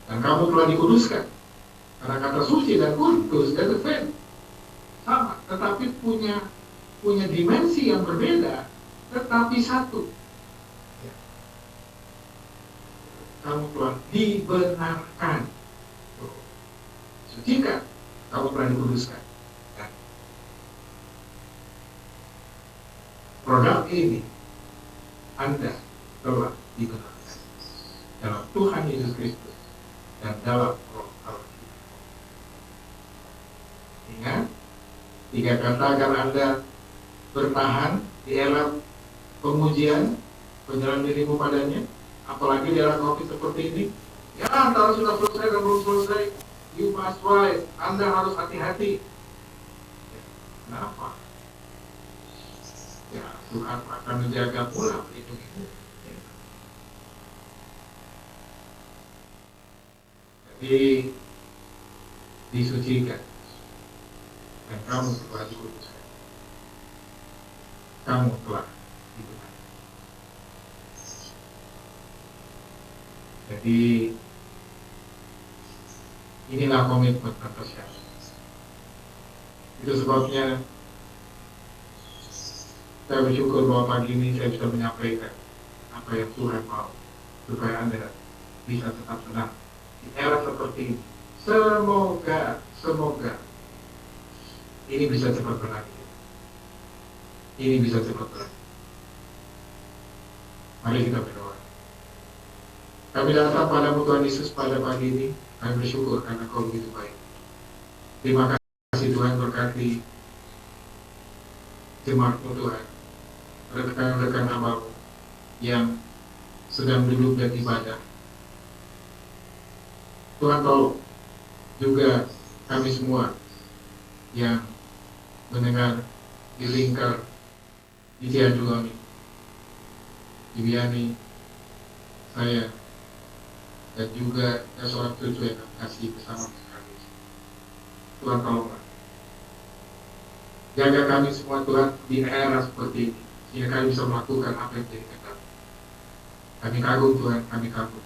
Dan kamu telah dikuduskan. Karena kata suci dan kudus dan defend sama, tetapi punya dimensi yang berbeda, tetapi satu. Ya. Kamu telah dibenarkan. Sucikan, kamu telah dikuduskan. Dan produk ini Anda telah dibenarkan dalam Tuhan Yesus Kristus dan dalam roh Allah. Ingat, 3 kata agar Anda bertahan di era pengujian, penyerahan dirimu padanya, apalagi di era COVID seperti ini. Ya, antara sudah selesai dan belum selesai, you must wise, Anda harus hati-hati. Ya, kenapa? Ya, Tuhan akan menjaga pula, melindungimu. Ya. Jadi, disucikan. Dan kamu telah dikuduskan. Kamu telah dikuduskan. Jadi, inilah komitmen atas saya. Itu sebabnya saya bersyukur bahwa pagi ini saya bisa menyampaikan apa yang Tuhan mau, supaya Anda bisa tetap tenang di era seperti ini. Semoga ini bisa cepat berakhir. Ini bisa cepat berakhir. Mari kita berdoa. Kami datang padamu Tuhan Yesus pada pagi ini. Kami bersyukur karena Kau begitu baik. Terima kasih Tuhan, berkati jemaat-Mu Tuhan, rekan-rekan hamba-Mu yang sedang duduk dan ibadah. Tuhan tolong juga kami semua yang mendengar di lingkar di Cianjuang, Ibiani, saya, dan juga seorang cucu yang kami kasih bersama sekali. Tuhan tolonglah. Jaga kami semua Tuhan di era seperti ini, sehingga kami bisa melakukan apa yang menjadi kehendak. Kami kagum Tuhan, kami kagum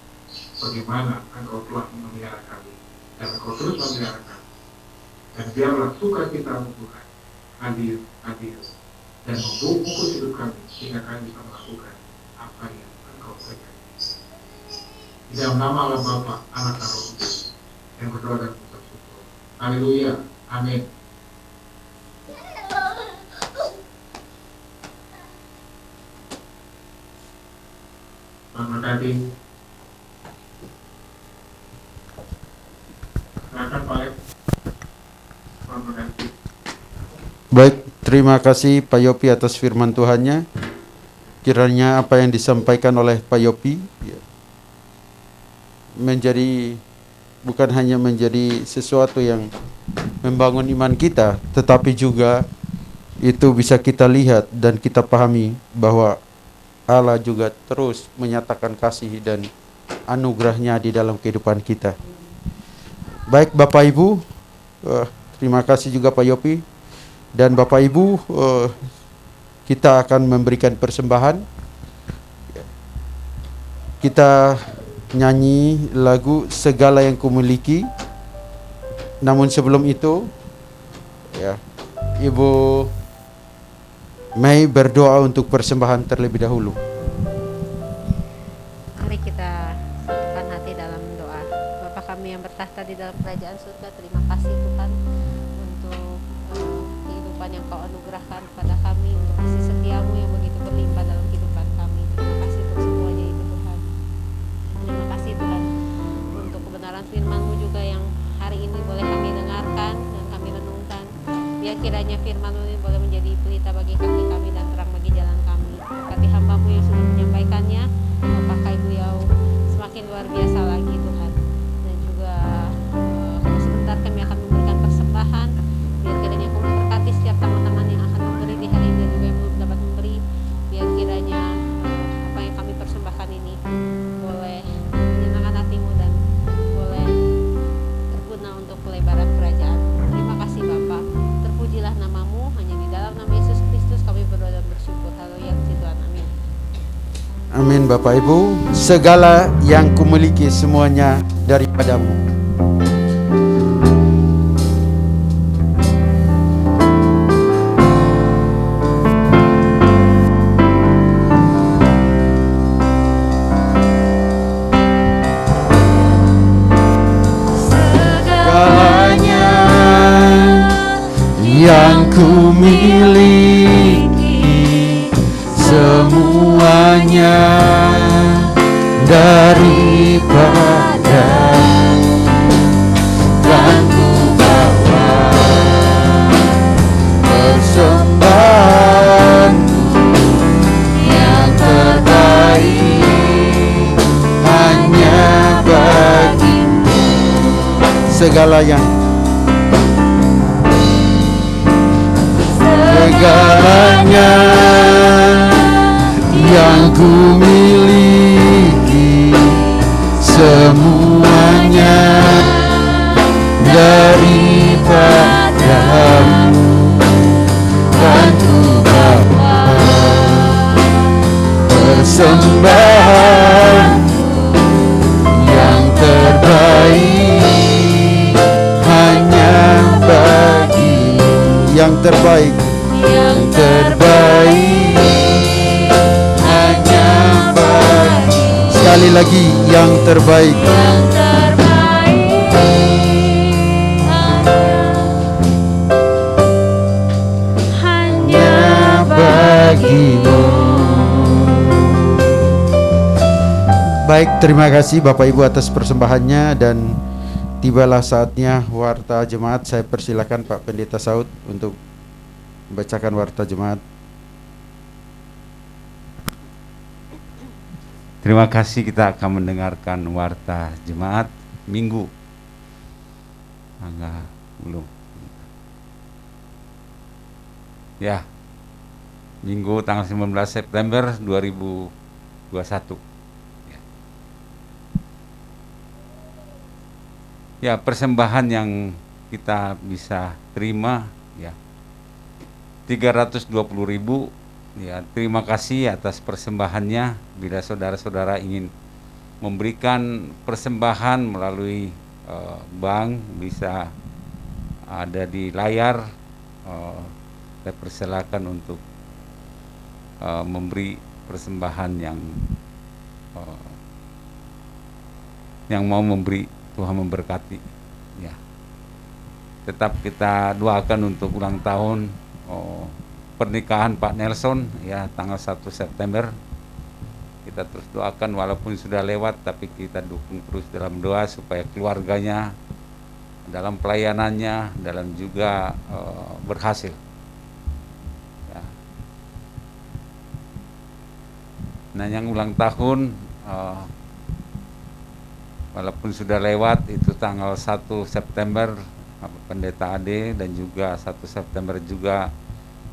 bagaimana Engkau telah memelihara kami, dan Engkau terus memelihara kami. Dan biarlah sukacita-Mu Tuhan hadir dan membungkus hidup kami, sehingga kami bisa melakukan apa yang Engkau berikan. Di dalam nama Allah Bapa, Anak, dan Roh Kudus, yang berdoa dan mengucap syukur. Haleluya, amin. Tuhan berkati. Silakan Pak Lep. Tuhan berkati. Baik, terima kasih Pak Yopi atas firman Tuhannya. Kiranya apa yang disampaikan oleh Pak Yopi menjadi bukan hanya menjadi sesuatu yang membangun iman kita, tetapi juga itu bisa kita lihat dan kita pahami bahwa Allah juga terus menyatakan kasih dan anugerahnya di dalam kehidupan kita. Baik Bapak Ibu, terima kasih juga Pak Yopi. Dan Bapak Ibu, kita akan memberikan persembahan. Kita nyanyi lagu Segala Yang Kumiliki. Namun sebelum itu, ya, Ibu Mei berdoa untuk persembahan terlebih dahulu. Mari kita satukan hati dalam doa. Bapa kami yang bertahta di dalam kerajaan surga, terima kasih Tuhan untuk kehidupan yang Kau anugerahkan kepada kami, untuk kasih setia-Mu yang begitu berlimpah dalam kehidupan kami. Terima kasih untuk semuanya itu Tuhan. Terima kasih Tuhan untuk kebenaran firman-Mu juga yang hari ini boleh kami dengarkan dan kami renungkan. Biar kiranya firman-Mu ini boleh menjadi pelita bagi kaki kami dan terang bagi jalan kami. Berkati hamba-Mu yang sudah menyampaikannya, pakai beliau semakin luar biasa lagi Tuhan. Dan juga sebentar kami akan memberikan persembahan. Biar kiranya Kau memberkati setiap teman-teman yang akan memberi di hari ini dan juga yang belum dapat memberi. Biar kiranya apa yang kami persembahkan ini boleh menyenangkan hati-Mu dan boleh berguna untuk pelebaran kerajaan. Terima kasih Bapa. Terpujilah nama-Mu, hanya di dalam nama Yesus Kristus kami berdoa dan bersyukur. Haleluya, puji Tuhan, amin. Amin Bapak Ibu. Segala yang kumiliki semuanya daripada-Mu. Segalanya yang kumiliki semuanya daripada dan ku bawa segalanya. Segalanya yang ku miliki, semuanya daripadamu, dan ku bawa persembahan yang terbaik hanya bagimu. Yang terbaik, yang terbaik hanya bagimu. Sekali lagi, yang terbaik, yang terbaik hanya bagimu. Baik, terima kasih Bapak Ibu atas persembahannya, dan tibalah saatnya warta jemaat. Saya persilakan Pak Pendeta Saud untuk membacakan warta jemaat. Terima kasih, kita akan mendengarkan warta jemaat Minggu. Enggak, belum. Ya, Minggu tanggal 19 September 2021. Ya, persembahan yang kita bisa terima ya 320.000. Ya, terima kasih atas persembahannya. Bila saudara-saudara ingin memberikan persembahan melalui bank, bisa ada di layar. Saya persilakan untuk memberi persembahan yang mau memberi. Tuhan memberkati ya. Tetap kita doakan untuk ulang tahun pernikahan Pak Nelson ya, tanggal 1 September. Kita terus doakan walaupun sudah lewat, tapi kita dukung terus dalam doa supaya keluarganya dalam pelayanannya, dalam juga berhasil ya. Nah, yang ulang tahun walaupun sudah lewat, itu tanggal 1 September Pendeta Ade, dan juga 1 September juga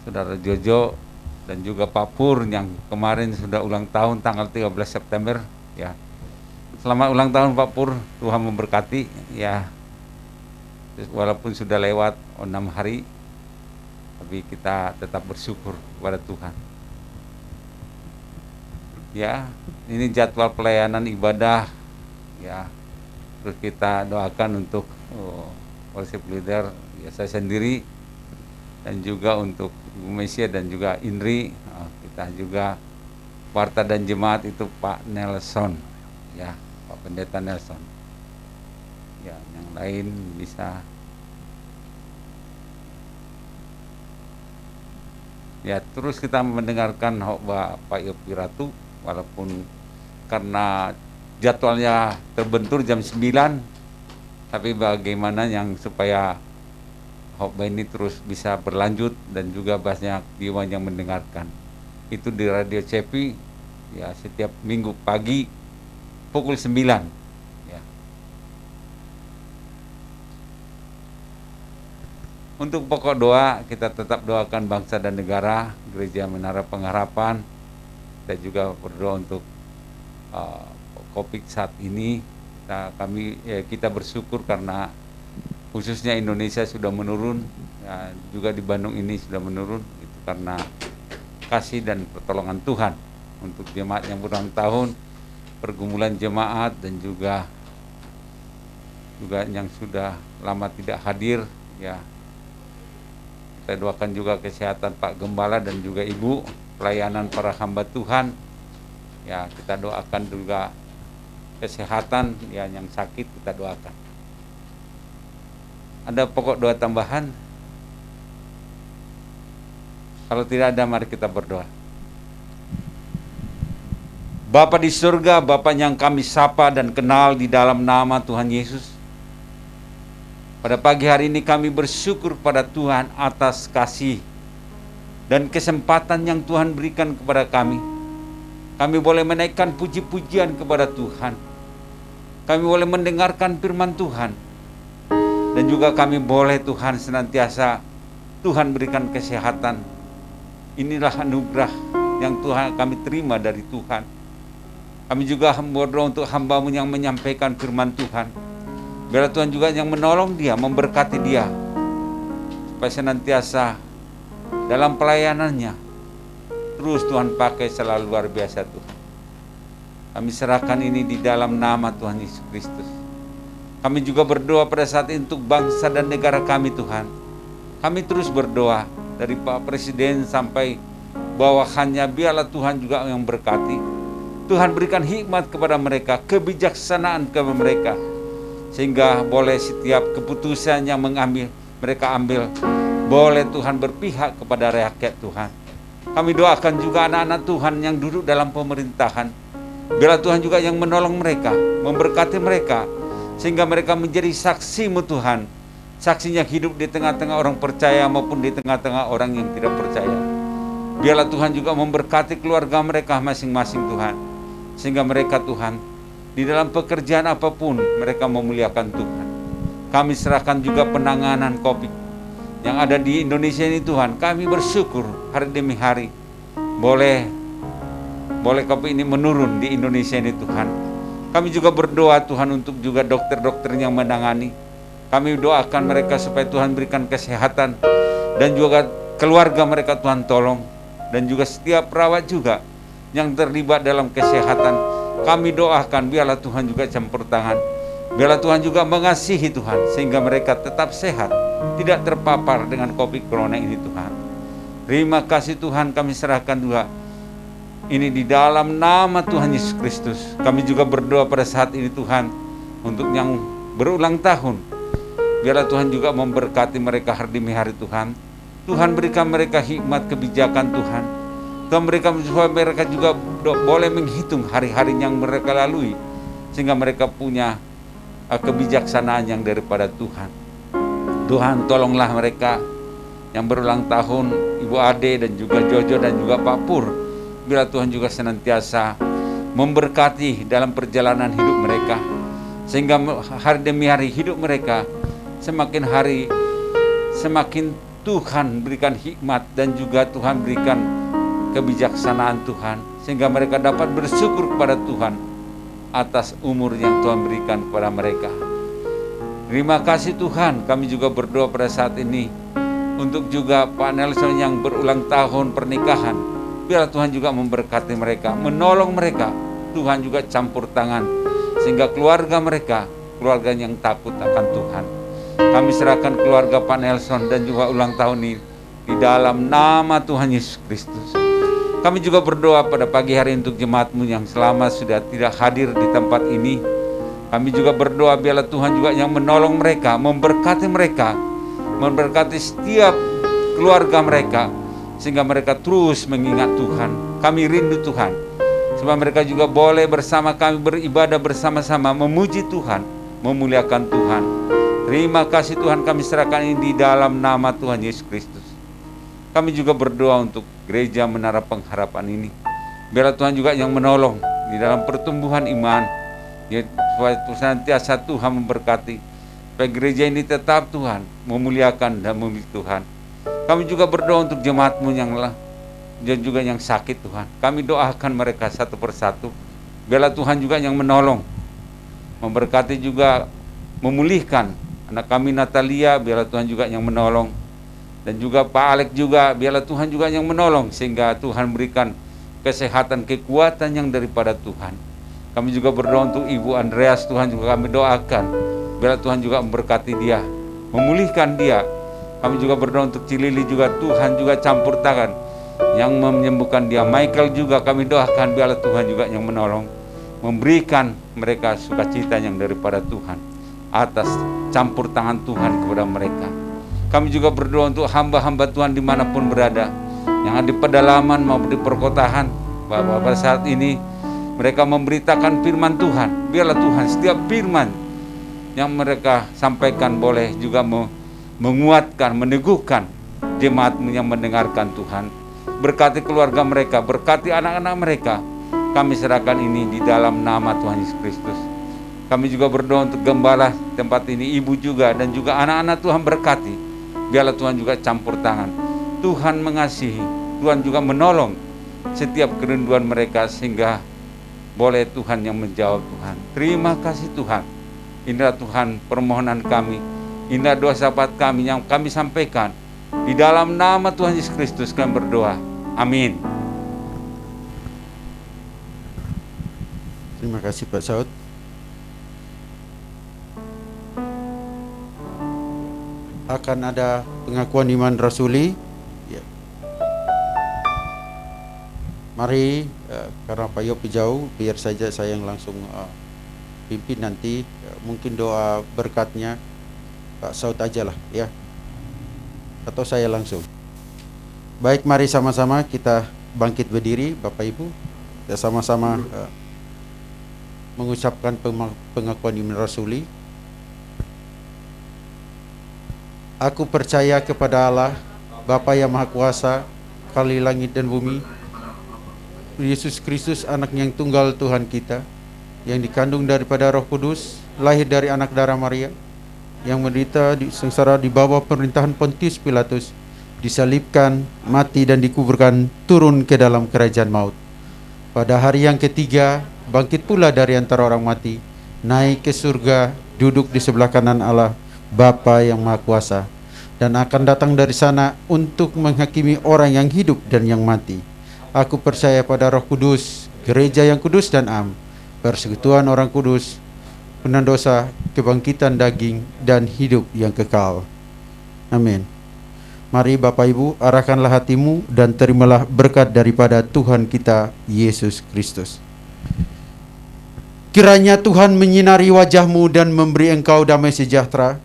Saudara Jojo, dan juga Pak Pur yang kemarin sudah ulang tahun tanggal 13 September ya. Selamat ulang tahun Pak Pur, Tuhan memberkati ya. Walaupun sudah lewat 6 hari, tapi kita tetap bersyukur kepada Tuhan. Ya, ini jadwal pelayanan ibadah ya. Terus kita doakan untuk worship leader ya, saya sendiri, dan juga untuk Ibu Mesia dan juga Indri. Kita juga warta dan jemaat itu Pak Nelson ya, Pak Pendeta Nelson ya. Yang lain bisa ya. Terus kita mendengarkan khotbah Pak Yopi Ratu, walaupun karena jadwalnya terbentur jam 9, tapi bagaimana yang supaya khotbah ini terus bisa berlanjut dan juga banyak jiwa yang mendengarkan. Itu di Radio Cepi ya, setiap minggu pagi pukul 9 ya. Untuk pokok doa, kita tetap doakan bangsa dan negara, Gereja Menara Pengharapan. Kita juga berdoa untuk COVID saat ini. Kita bersyukur karena khususnya Indonesia sudah menurun ya, juga di Bandung ini sudah menurun. Itu karena kasih dan pertolongan Tuhan. Untuk jemaat yang berulang tahun, pergumulan jemaat, dan juga yang sudah lama tidak hadir ya, kita doakan juga kesehatan Pak Gembala dan juga Ibu, pelayanan para hamba Tuhan ya. Kita doakan juga kesehatan ya, yang sakit kita doakan. Ada pokok doa tambahan? Kalau tidak ada, mari kita berdoa. Bapa di surga, Bapa yang kami sapa dan kenal di dalam nama Tuhan Yesus, pada pagi hari ini kami bersyukur pada Tuhan atas kasih dan kesempatan yang Tuhan berikan kepada kami. Kami boleh menaikkan puji-pujian kepada Tuhan. Kami boleh mendengarkan firman Tuhan. Dan juga kami boleh Tuhan senantiasa Tuhan berikan kesehatan. Inilah anugerah yang Tuhan kami terima dari Tuhan. Kami juga berdoa untuk hamba-Mu yang menyampaikan firman Tuhan. Biarlah Tuhan juga yang menolong dia, memberkati dia, supaya senantiasa dalam pelayanannya terus Tuhan pakai selalu luar biasa Tuhan. Kami serahkan ini di dalam nama Tuhan Yesus Kristus. Kami juga berdoa pada saat ini untuk bangsa dan negara kami Tuhan. Kami terus berdoa dari Pak Presiden sampai bawahannya, biarlah Tuhan juga yang berkati. Tuhan berikan hikmat kepada mereka, kebijaksanaan kepada mereka, sehingga boleh setiap keputusan yang mereka ambil, boleh Tuhan berpihak kepada rakyat Tuhan. Kami doakan juga anak-anak Tuhan yang duduk dalam pemerintahan. Biarlah Tuhan juga yang menolong mereka, memberkati mereka, sehingga mereka menjadi saksi-Mu Tuhan. Saksinya hidup di tengah-tengah orang percaya maupun di tengah-tengah orang yang tidak percaya. Biarlah Tuhan juga memberkati keluarga mereka masing-masing Tuhan. Sehingga mereka Tuhan, di dalam pekerjaan apapun mereka memuliakan Tuhan. Kami serahkan juga penanganan COVID yang ada di Indonesia ini Tuhan. Kami bersyukur hari demi hari boleh COVID ini menurun di Indonesia ini Tuhan. Kami juga berdoa Tuhan untuk juga dokter-dokter yang menangani. Kami doakan mereka supaya Tuhan berikan kesehatan, dan juga keluarga mereka Tuhan tolong, dan juga setiap perawat juga yang terlibat dalam kesehatan. Kami doakan biarlah Tuhan juga campur tangan. Biarlah Tuhan juga mengasihi Tuhan, sehingga mereka tetap sehat, tidak terpapar dengan COVID corona ini Tuhan. Terima kasih Tuhan, kami serahkan juga ini di dalam nama Tuhan Yesus Kristus. Kami juga berdoa pada saat ini Tuhan untuk yang berulang tahun. Biarlah Tuhan juga memberkati mereka hari demi hari Tuhan. Tuhan berikan mereka hikmat kebijakan Tuhan. Tuhan berikan supaya mereka juga boleh menghitung hari-hari yang mereka lalui, sehingga mereka punya kebijaksanaan yang daripada Tuhan. Tuhan tolonglah mereka yang berulang tahun, Ibu Ade dan juga Jojo dan juga Pak Pur. Biarlah Tuhan juga senantiasa memberkati dalam perjalanan hidup mereka, sehingga hari demi hari hidup mereka semakin hari semakin Tuhan berikan hikmat, dan juga Tuhan berikan kebijaksanaan Tuhan, sehingga mereka dapat bersyukur kepada Tuhan atas umur yang Tuhan berikan kepada mereka. Terima kasih Tuhan. Kami juga berdoa pada saat ini untuk juga Pak Nelson yang berulang tahun pernikahan. Biarlah Tuhan juga memberkati mereka, menolong mereka. Tuhan juga campur tangan, sehingga keluarga mereka, keluarga yang takut akan Tuhan. Kami serahkan keluarga Pak Nelson dan juga ulang tahun ini di dalam nama Tuhan Yesus Kristus. Kami juga berdoa pada pagi hari untuk jemaat-Mu yang selama sudah tidak hadir di tempat ini. Kami juga berdoa biarlah Tuhan juga yang menolong mereka, memberkati mereka, memberkati setiap keluarga mereka, sehingga mereka terus mengingat Tuhan. Kami rindu Tuhan, supaya mereka juga boleh bersama kami beribadah bersama-sama, memuji Tuhan, memuliakan Tuhan. Terima kasih Tuhan, kami serahkan ini di dalam nama Tuhan Yesus Kristus. Kami juga berdoa untuk gereja Menara Pengharapan ini. Biarlah Tuhan juga yang menolong di dalam pertumbuhan iman, supaya senantiasa Tuhan memberkati, supaya gereja ini tetap Tuhan memuliakan dan memuji Tuhan. Kami juga berdoa untuk jemaat-Mu yang dan juga yang sakit Tuhan. Kami doakan mereka satu persatu. Biarlah Tuhan juga yang menolong, memberkati juga, memulihkan anak kami Natalia. Biarlah Tuhan juga yang menolong. Dan juga Pak Alex juga, biarlah Tuhan juga yang menolong, sehingga Tuhan berikan kesehatan, kekuatan yang daripada Tuhan. Kami juga berdoa untuk Ibu Andreas, Tuhan juga kami doakan. Biarlah Tuhan juga memberkati dia, memulihkan dia. Kami juga berdoa untuk Cilili juga, Tuhan juga campur tangan yang menyembuhkan dia. Michael juga kami doakan, biarlah Tuhan juga yang menolong, memberikan mereka sukacita yang daripada Tuhan atas campur tangan Tuhan kepada mereka. Kami juga berdoa untuk hamba-hamba Tuhan dimanapun berada, yang ada di pedalaman maupun di perkotaan, bahwa pada saat ini mereka memberitakan firman Tuhan. Biarlah Tuhan setiap firman yang mereka sampaikan boleh juga menguatkan, meneguhkan jemaat-Mu yang mendengarkan Tuhan. Berkati keluarga mereka, berkati anak-anak mereka. Kami serahkan ini di dalam nama Tuhan Yesus Kristus. Kami juga berdoa untuk gembala tempat ini, ibu juga, dan juga anak-anak Tuhan berkati. Biarlah Tuhan juga campur tangan. Tuhan mengasihi, Tuhan juga menolong setiap kerinduan mereka, sehingga boleh Tuhan yang menjawab Tuhan. Terima kasih Tuhan. Inilah Tuhan permohonan kami, inilah doa sahabat kami yang kami sampaikan. Di dalam nama Tuhan Yesus Kristus kami berdoa. Amin. Terima kasih Pak Saud. Akan ada pengakuan iman rasuli. Ya. Mari, karena Pak Yopi jauh, biar saja saya yang langsung pimpin nanti. Mungkin doa berkatnya Pak Saud aja lah ya, atau saya langsung. Baik, mari sama-sama kita bangkit berdiri Bapak Ibu. Kita sama-sama mengucapkan pengakuan iman rasuli. Aku percaya kepada Allah, Bapa yang Maha Kuasa, Kali langit dan bumi, Yesus Kristus, anaknya yang tunggal Tuhan kita, yang dikandung daripada Roh Kudus, lahir dari anak darah Maria, yang menderita sengsara di bawah pemerintahan Pontius Pilatus, disalibkan, mati dan dikuburkan, turun ke dalam kerajaan maut. Pada hari yang ketiga, bangkit pula dari antara orang mati, naik ke surga, duduk di sebelah kanan Allah, Bapa yang Maha Kuasa, dan akan datang dari sana untuk menghakimi orang yang hidup dan yang mati. Aku percaya pada Roh Kudus, gereja yang kudus dan am, persekutuan orang kudus, penampunan dosa, kebangkitan daging, dan hidup yang kekal. Amin. Mari Bapak Ibu, arahkanlah hatimu dan terimalah berkat daripada Tuhan kita Yesus Kristus. Kiranya Tuhan menyinari wajahmu dan memberi engkau damai sejahtera.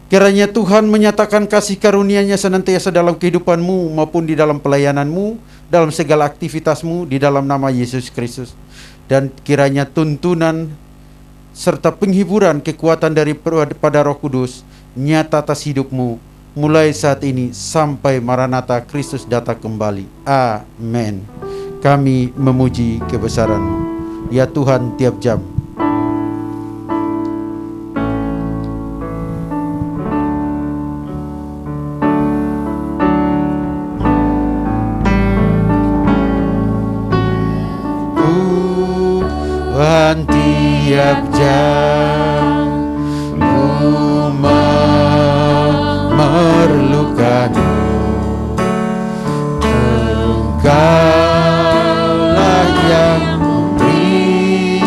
Kiranya Tuhan menyatakan kasih karunia-Nya senantiasa dalam kehidupanmu maupun di dalam pelayananmu, dalam segala aktivitasmu, di dalam nama Yesus Kristus. Dan kiranya tuntunan serta penghiburan kekuatan daripada Roh Kudus nyata atas hidupmu mulai saat ini sampai Maranatha Kristus datang kembali. Amin. Kami memuji kebesaran-Mu, ya Tuhan, tiap jam. Tuhan, tiap jam ku memerlukan-Mu. Engkaulah yang memberi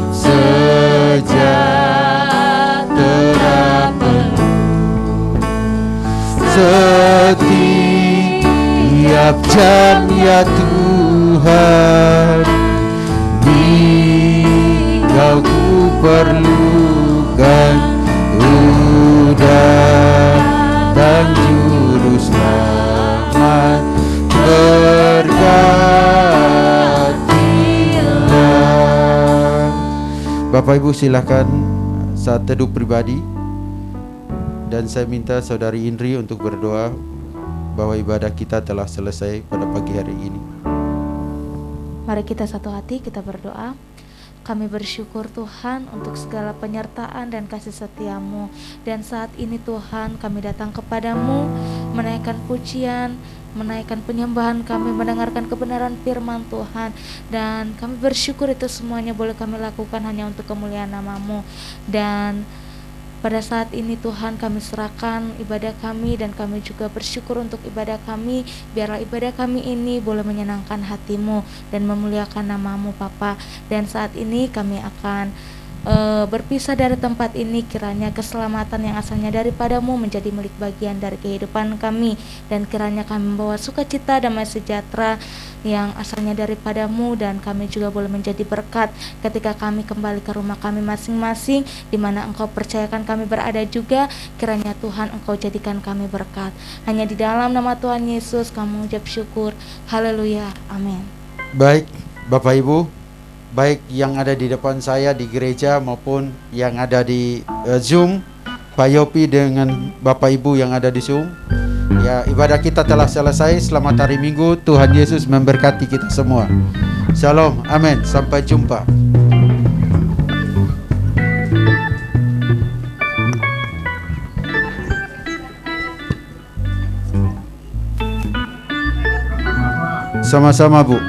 sejahtera penuh setiap jam, ya Tuhan. Engkau ku perlukan, dan juru selamat, berkatilah. Bapak Ibu silakan saat teduh pribadi, dan saya minta Saudari Indri untuk berdoa bahwa ibadah kita telah selesai pada pagi hari ini. Mari kita satu hati, kita berdoa. Kami bersyukur Tuhan untuk segala penyertaan dan kasih setia-Mu. Dan saat ini Tuhan kami datang kepadamu, menaikkan pujian, menaikkan penyembahan kami, mendengarkan kebenaran firman Tuhan. Dan kami bersyukur itu semuanya boleh kami lakukan hanya untuk kemuliaan nama-Mu. Dan pada saat ini Tuhan kami serahkan ibadah kami, dan kami juga bersyukur untuk ibadah kami. Biarlah ibadah kami ini boleh menyenangkan hati-Mu dan memuliakan nama-Mu Bapa. Dan saat ini kami akan berpisah dari tempat ini. Kiranya keselamatan yang asalnya daripada-Mu menjadi milik bagian dari kehidupan kami, dan kiranya kami membawa sukacita, damai sejahtera yang asalnya daripada-Mu, dan kami juga boleh menjadi berkat ketika kami kembali ke rumah kami masing-masing, di mana Engkau percayakan kami berada juga. Kiranya Tuhan Engkau jadikan kami berkat. Hanya di dalam nama Tuhan Yesus kami mengucap syukur. Haleluya, amin. Baik Bapak Ibu, baik yang ada di depan saya di gereja maupun yang ada di Zoom, Pak Yopi dengan Bapak Ibu yang ada di Zoom, ya, ibadah kita telah selesai. Selamat hari Minggu. Tuhan Yesus memberkati kita semua. Shalom, amin. Sampai jumpa. Sama-sama Bu.